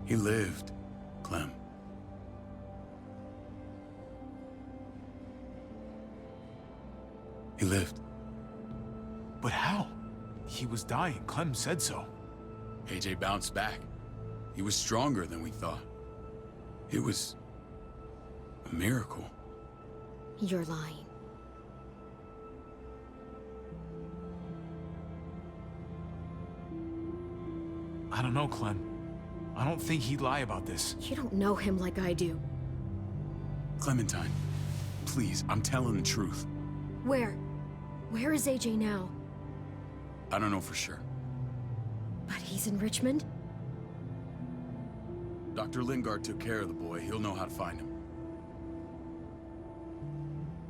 He lived, Clem. He lived. But how? He was dying. Clem said so. AJ bounced back. He was stronger than we thought. It was a miracle. You're lying. I don't know, Clem. I don't think he'd lie about this. You don't know him like I do. Clementine, please, I'm telling the truth. Where? Where is AJ now? I don't know for sure. But he's in Richmond? Dr. Lingard took care of the boy. He'll know how to find him.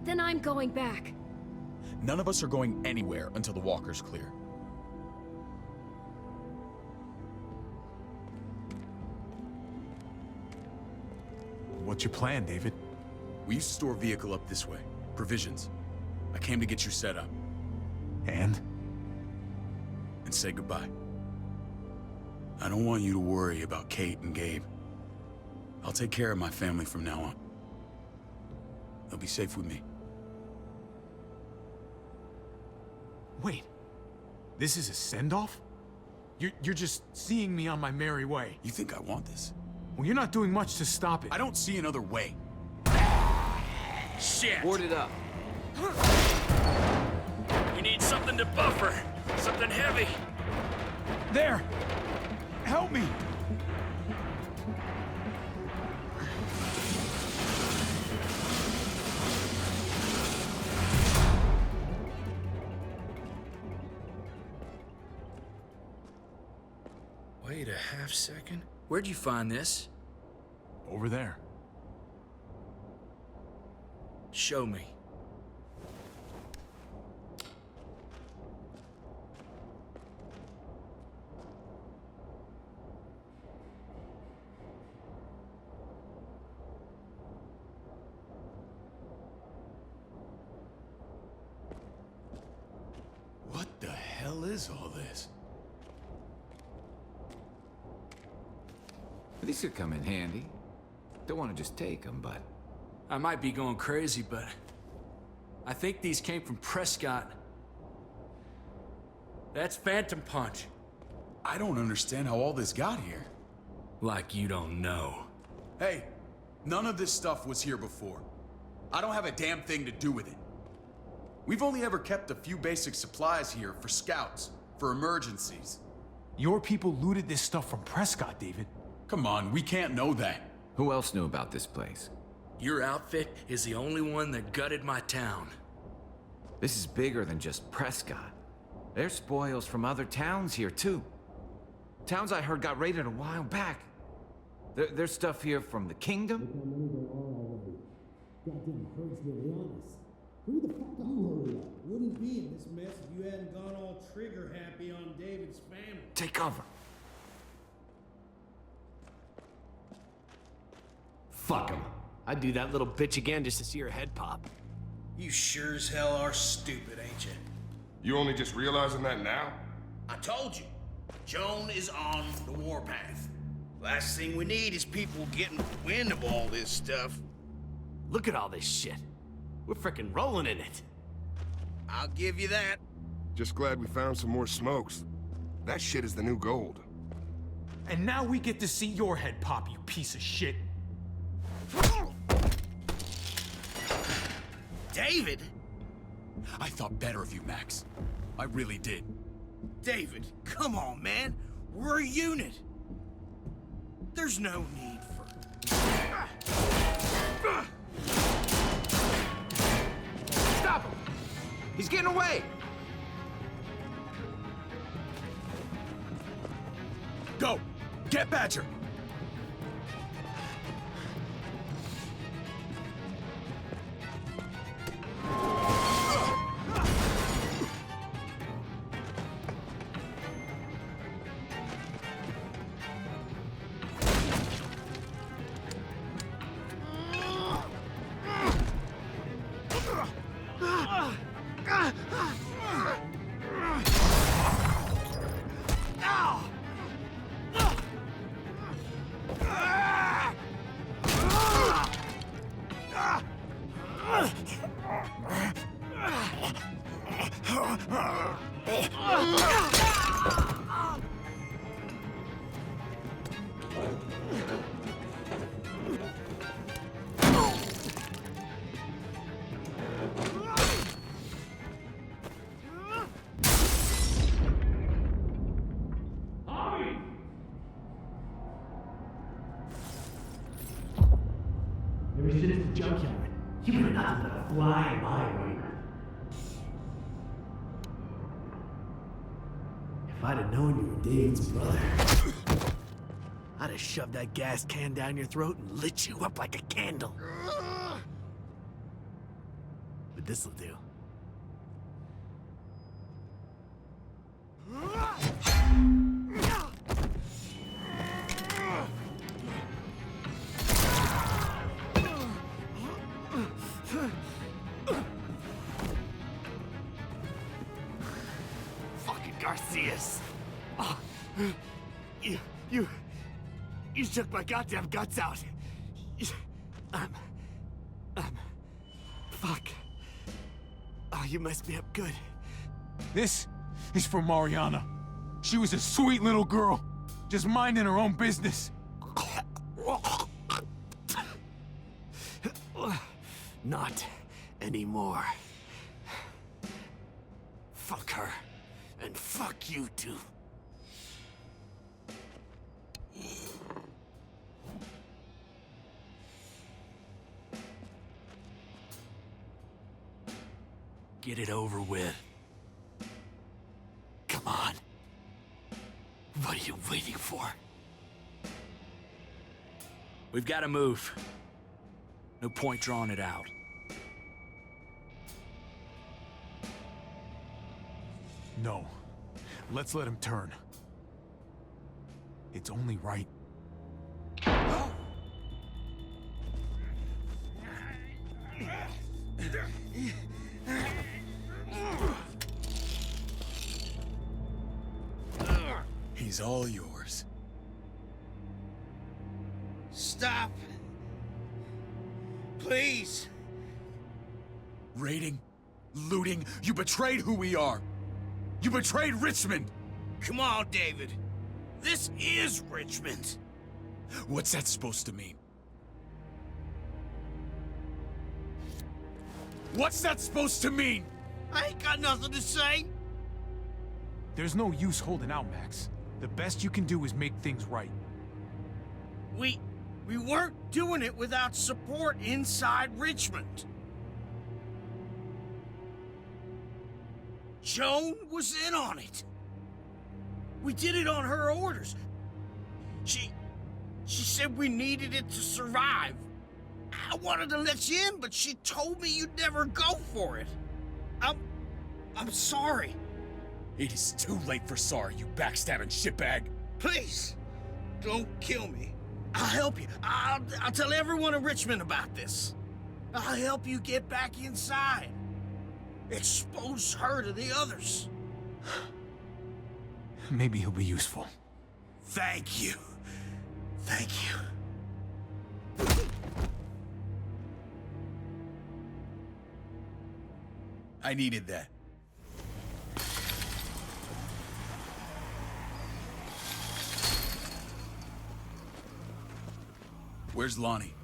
Then I'm going back. None of us are going anywhere until the walker's clear. What's your plan, David? We used to store a vehicle up this way. Provisions. I came to get you set up. And say goodbye. I don't want you to worry about Kate and Gabe. I'll take care of my family from now on. They'll be safe with me. Wait, this is a send-off? You're just seeing me on my merry way. You think I want this? Well, you're not doing much to stop it. I don't see another way. Shit! Board it up. We need something to buffer. Something heavy. There! Help me! Wait a half second. Where'd you find this? Over there. Show me. What the hell is all this? These could come in handy. Don't want to just take them, but... I might be going crazy, but I think these came from Prescott. That's Phantom Punch. I don't understand how all this got here. Like you don't know. Hey, none of this stuff was here before. I don't have a damn thing to do with it. We've only ever kept a few basic supplies here for scouts, for emergencies. Your people looted this stuff from Prescott, David. Come on, we can't know that. Who else knew about this place? Your outfit is the only one that gutted my town. This is bigger than just Prescott. There's spoils from other towns here, too. Towns I heard got raided a while back. There's stuff here from the kingdom. Goddamn hurts, to be honest. Who the fuck are you, hurry up? Wouldn't be in this mess if you hadn't gone all trigger happy on David's family. Take cover. Fuck him. I'd do that little bitch again just to see her head pop. You sure as hell are stupid, ain't you? You only just realizing that now? I told you. Joan is on the warpath. Last thing we need is people getting wind of all this stuff. Look at all this shit. We're frickin' rolling in it. I'll give you that. Just glad we found some more smokes. That shit is the new gold. And now we get to see your head pop, you piece of shit. David? I thought better of you, Max. I really did. David, come on, man. We're a unit. There's no need for... Stop him! He's getting away! Go! Get Badger! Ever since the junkyard, you've been nothing but a fly in my ointment. If I'd have known you were David's brother, I'd have shoved that gas can down your throat and lit you up like a candle. But this'll do. Fucking Garcias. Oh, you shook my goddamn guts out. Fuck. Oh, you messed me up good. This is for Mariana. She was a sweet little girl, just minding her own business. Not anymore. Fuck her. And fuck you too. Get it over with. Come on. What are you waiting for? We've got to move. No point drawing it out. No. Let's let him turn. It's only right. He's all yours. Stop. Please. Raiding, looting, you betrayed who we are. You betrayed Richmond. Come on, David. This is Richmond. What's that supposed to mean? What's that supposed to mean? I ain't got nothing to say. There's no use holding out, Max. The best you can do is make things right. We weren't doing it without support inside Richmond. Joan was in on it. We did it on her orders. She said we needed it to survive. I wanted to let you in, but she told me you'd never go for it. I'm sorry. It is too late for sorry, you backstabbing shitbag. Please, don't kill me. I'll help you. I'll tell everyone in Richmond about this. I'll help you get back inside. Expose her to the others. Maybe he'll be useful. Thank you. Thank you. I needed that. Where's Lonnie?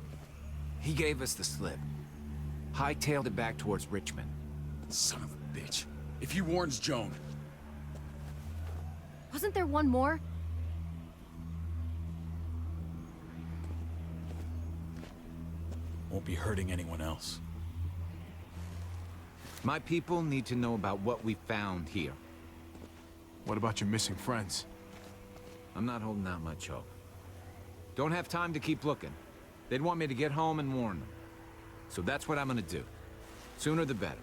He gave us the slip. Hightailed it back towards Richmond. Son of a bitch. If he warns Joan... Wasn't there one more? Won't be hurting anyone else. My people need to know about what we found here. What about your missing friends? I'm not holding out much hope. Don't have time to keep looking. They'd want me to get home and warn them. So that's what I'm gonna do. Sooner the better.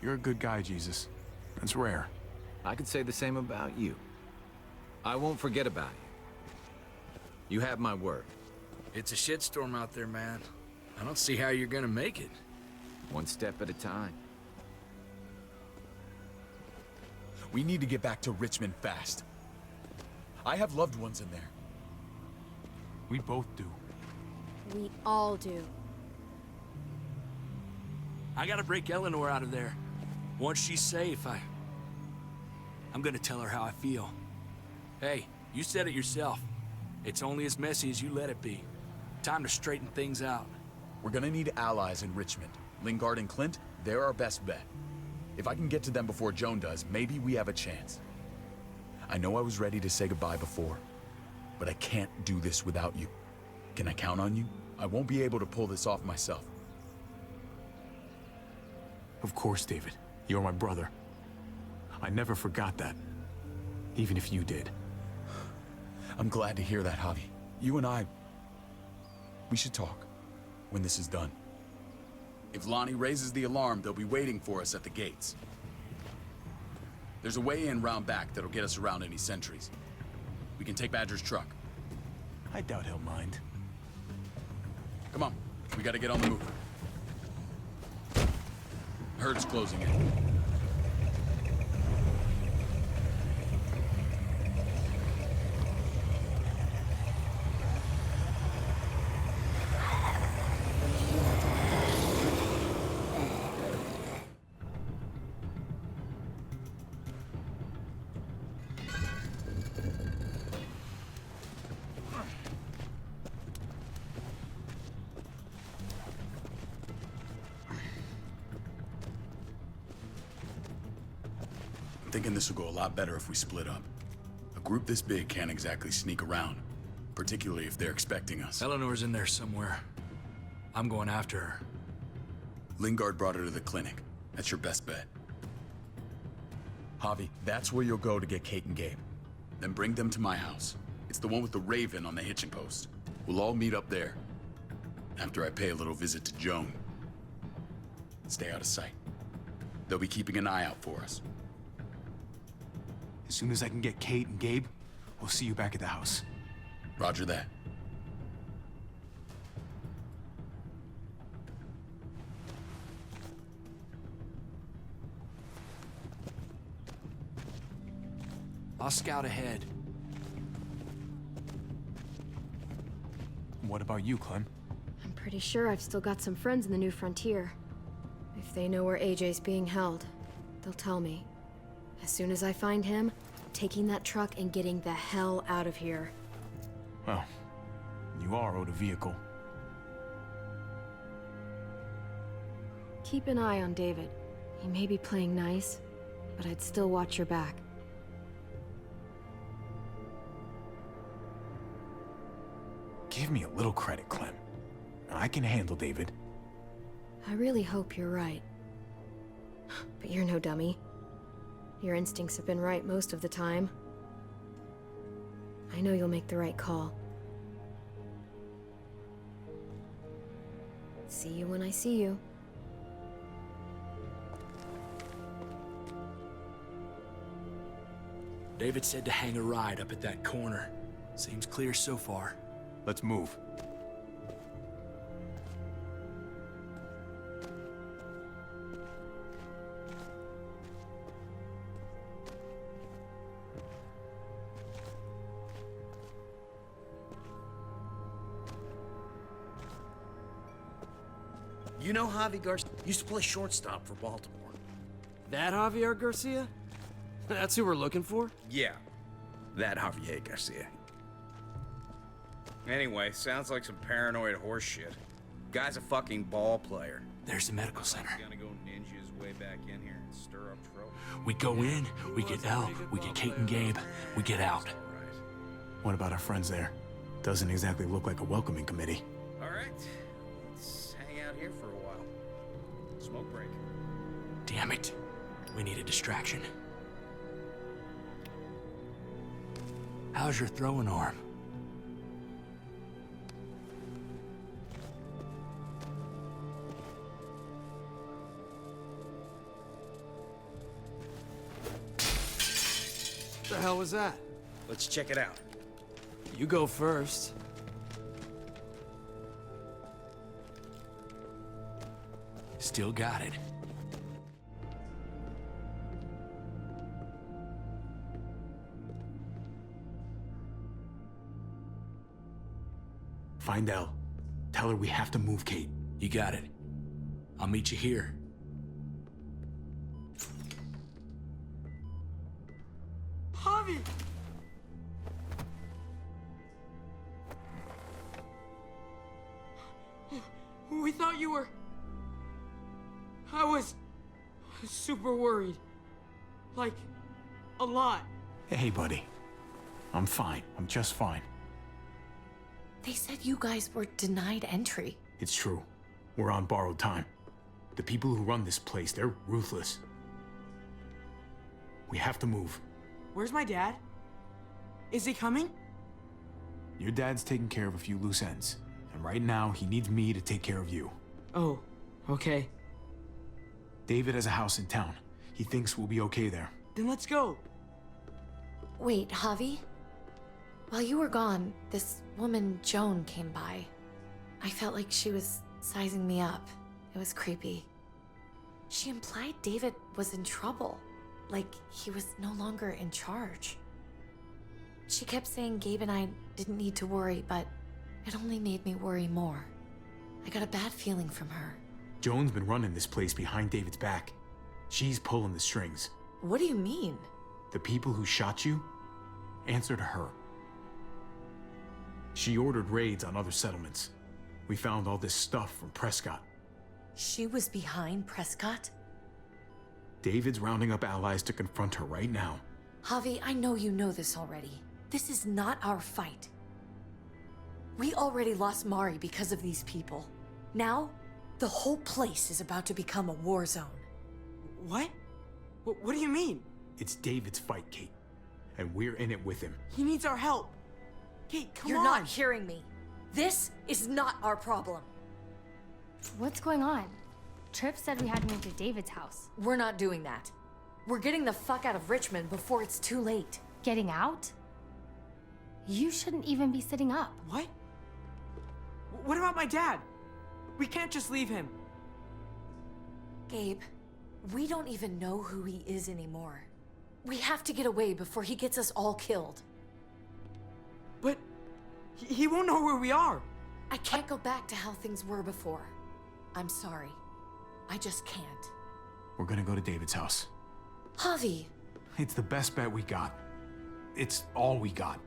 You're a good guy, Jesus. That's rare. I could say the same about you. I won't forget about you. You have my word. It's a shitstorm out there, man. I don't see how you're gonna make it. One step at a time. We need to get back to Richmond fast. I have loved ones in there. We both do. We all do. I gotta break Eleanor out of there. Once she's safe, I'm gonna tell her how I feel. Hey, you said it yourself. It's only as messy as you let it be. Time to straighten things out. We're gonna need allies in Richmond. Lingard and Clint, they're our best bet. If I can get to them before Joan does, maybe we have a chance. I know I was ready to say goodbye before, but I can't do this without you. Can I count on you? I won't be able to pull this off myself. Of course, David. You're my brother. I never forgot that. Even if you did. I'm glad to hear that, Javi. You and I... we should talk when this is done. If Lonnie raises the alarm, they'll be waiting for us at the gates. There's a way in round back that'll get us around any sentries. We can take Badger's truck. I doubt he'll mind. Come on, we gotta get on the move. Herd's closing in. I'm thinking this will go a lot better if we split up. A group this big can't exactly sneak around, particularly if they're expecting us. Eleanor's in there somewhere. I'm going after her. Lingard brought her to the clinic. That's your best bet. Javi, that's where you'll go to get Kate and Gabe. Then bring them to my house. It's the one with the raven on the hitching post. We'll all meet up there. After I pay a little visit to Joan. Stay out of sight. They'll be keeping an eye out for us. As soon as I can get Kate and Gabe, we'll see you back at the house. Roger that. I'll scout ahead. What about you, Clem? I'm pretty sure I've still got some friends in the New Frontier. If they know where AJ's being held, they'll tell me. As soon as I find him, I'm taking that truck and getting the hell out of here. Well, you are owed a vehicle. Keep an eye on David. He may be playing nice, but I'd still watch your back. Give me a little credit, Clem. I can handle David. I really hope you're right. But you're no dummy. Your instincts have been right most of the time. I know you'll make the right call. See you when I see you. David said to hang a ride up at that corner. Seems clear so far. Let's move. You know Javi Garcia used to play shortstop for Baltimore. That Javier Garcia? That's who we're looking for? Yeah, that Javier Garcia. Anyway, sounds like some paranoid horse shit. Guy's a fucking ball player. There's the medical center. He's gonna go ninja his way back in here and stir up trouble. We go in, we get Elle, we get Kate and Gabe, we get out. What about our friends there? Doesn't exactly look like a welcoming committee. All right, let's hang out here for a while. Smoke break. Damn it. We need a distraction. How's your throwing arm? What the hell was that? Let's check it out. You go first. Still got it. Find Elle. Tell her we have to move Kate. You got it. I'll meet you here. Javi! We thought you were... I was super worried. Like, a lot. Hey, buddy. I'm fine. I'm just fine. They said you guys were denied entry. It's true. We're on borrowed time. The people who run this place, they're ruthless. We have to move. Where's my dad? Is he coming? Your dad's taking care of a few loose ends. And right now, he needs me to take care of you. Oh, okay. David has a house in town. He thinks we'll be okay there. Then let's go. Wait, Javi? While you were gone, this woman, Joan, came by. I felt like she was sizing me up. It was creepy. She implied David was in trouble. Like he was no longer in charge. She kept saying Gabe and I didn't need to worry, but it only made me worry more. I got a bad feeling from her. Joan's been running this place behind David's back. She's pulling the strings. What do you mean? The people who shot you answer to her. She ordered raids on other settlements. We found all this stuff from Prescott. She was behind Prescott? David's rounding up allies to confront her right now. Javi, I know you know this already. This is not our fight. We already lost Mari because of these people. Now, the whole place is about to become a war zone. What? What do you mean? It's David's fight, Kate. And we're in it with him. He needs our help. Kate, come on. You're not hearing me. This is not our problem. What's going on? Tripp said we had to move to David's house. We're not doing that. We're getting the fuck out of Richmond before it's too late. Getting out? You shouldn't even be sitting up. What? What about my dad? We can't just leave him. Gabe, we don't even know who he is anymore. We have to get away before he gets us all killed. But he won't know where we are. I can't go back to how things were before. I'm sorry. I just can't. We're gonna go to David's house. Javi! It's the best bet we got. It's all we got.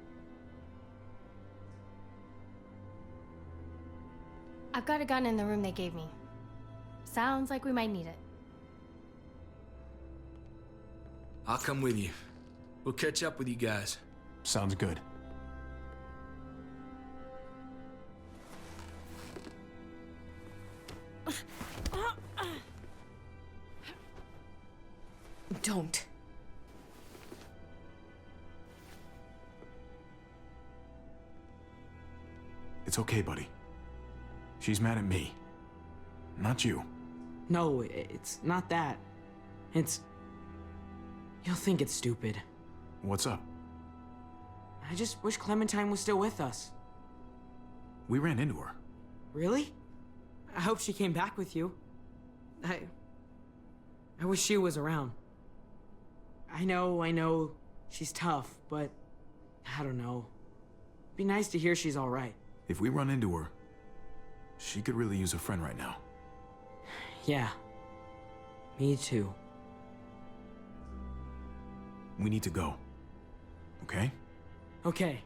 I've got a gun in the room they gave me. Sounds like we might need it. I'll come with you. We'll catch up with you guys. Sounds good. Don't. It's okay, buddy. She's mad at me. Not you. No, it's not that. It's... You'll think it's stupid. What's up? I just wish Clementine was still with us. We ran into her. Really? I hope she came back with you. I wish she was around. I know, she's tough, but I don't know. Be nice to hear she's all right. If we run into her, she could really use a friend right now. Yeah. Me too. We need to go. Okay? Okay.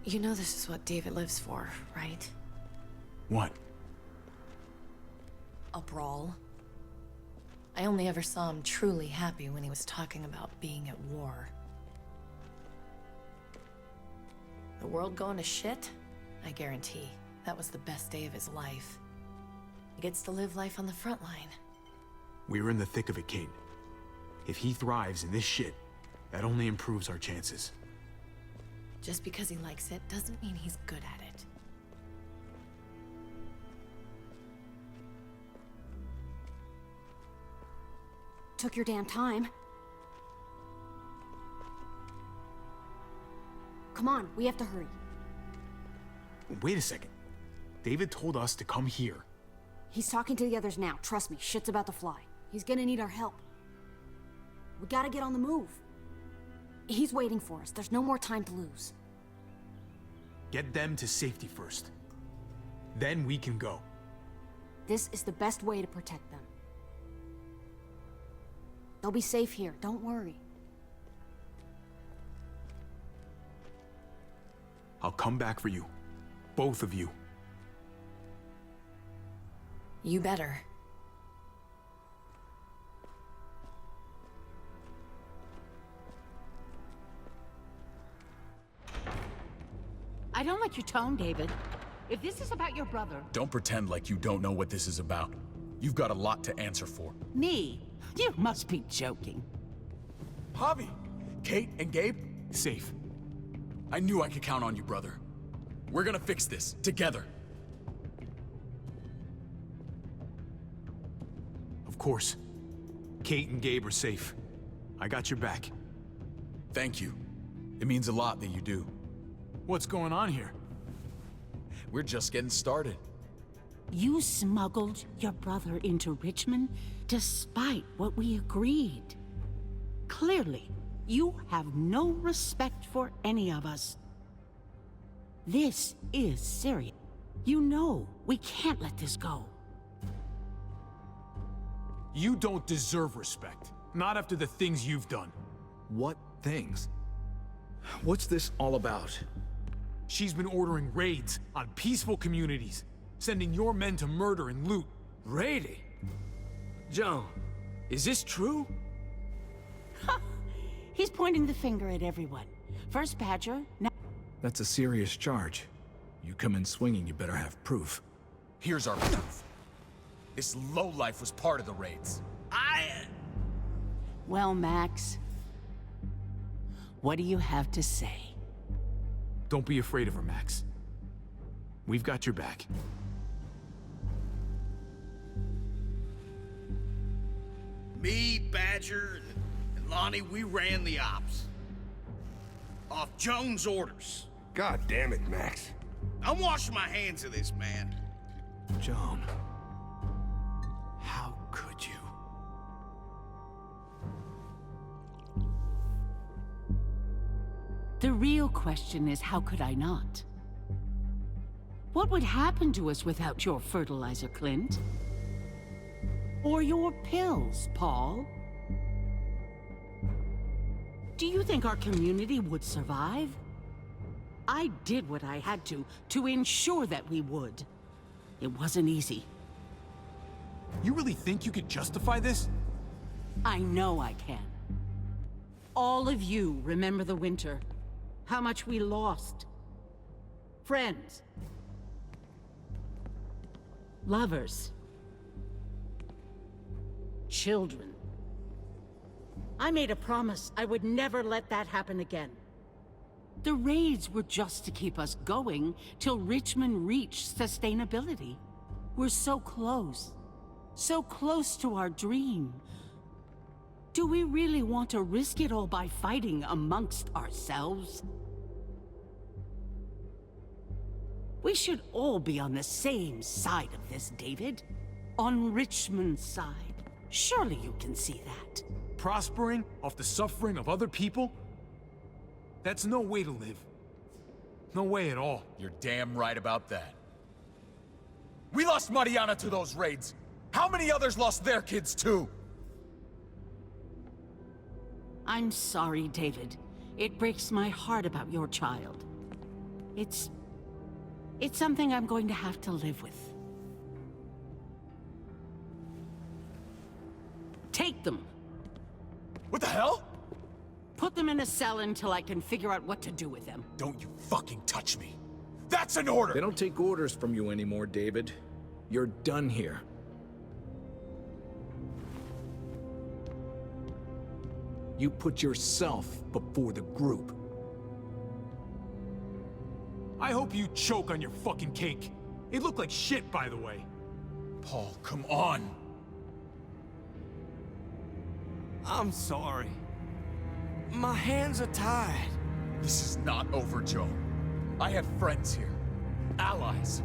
You know this is what David lives for, right? What? A brawl. I only ever saw him truly happy when he was talking about being at war. The world going to shit? I guarantee that was the best day of his life. He gets to live life on the front line. We're in the thick of it, Kate. If he thrives in this shit, that only improves our chances. Just because he likes it doesn't mean he's good at it. Took your damn time. Come on, we have to hurry. Wait a second. David told us to come here. He's talking to the others now. Trust me, shit's about to fly. He's gonna need our help. We gotta get on the move. He's waiting for us. There's no more time to lose. Get them to safety first. Then we can go. This is the best way to protect them. They'll be safe here, don't worry. I'll come back for you. Both of you. You better. I don't like your tone, David. If this is about your brother... Don't pretend like you don't know what this is about. You've got a lot to answer for. Me? You must be joking. Javi! Kate and Gabe? Safe. I knew I could count on you, brother. We're gonna fix this, together. Of course. Kate and Gabe are safe. I got your back. Thank you. It means a lot that you do. What's going on here? We're just getting started. You smuggled your brother into Richmond despite what we agreed. Clearly, you have no respect for any of us. This is serious. You know we can't let this go. You don't deserve respect. Not after the things you've done. What things. What's this all about? She's been ordering raids on peaceful communities, sending your men to murder and loot. Raiding? Joan, is this true? He's pointing the finger at everyone. First Badger, now... That's a serious charge. You come in swinging, you better have proof. Here's our proof. This lowlife was part of the raids. Well, Max, what do you have to say? Don't be afraid of her, Max. We've got your back. Me, Badger, and Lonnie, we ran the ops. Off Joan's orders. God damn it, Max. I'm washing my hands of this, man. Joan. How could you? The real question is, how could I not? What would happen to us without your fertilizer, Clint? Or your pills, Paul? Do you think our community would survive? I did what I had to ensure that we would. It wasn't easy. You really think you could justify this? I know I can. All of you remember the winter. How much we lost. Friends. Lovers. Children. I made a promise I would never let that happen again. The raids were just to keep us going till Richmond reached sustainability. We're so close to our dream. Do we really want to risk it all by fighting amongst ourselves? We should all be on the same side of this, David. On Richmond's side. Surely you can see that. Prospering off the suffering of other people? That's no way to live. No way at all. You're damn right about that. We lost Mariana to those raids. How many others lost their kids too? I'm sorry, David. It breaks my heart about your child. It's something I'm going to have to live with. Take them. What the hell? Put them in a cell until I can figure out what to do with them. Don't you fucking touch me. That's an order! They don't take orders from you anymore, David. You're done here. You put yourself before the group. I hope you choke on your fucking cake. It looked like shit, by the way. Paul, come on. I'm sorry. My hands are tied. This is not over, Joe. I have friends here. Allies.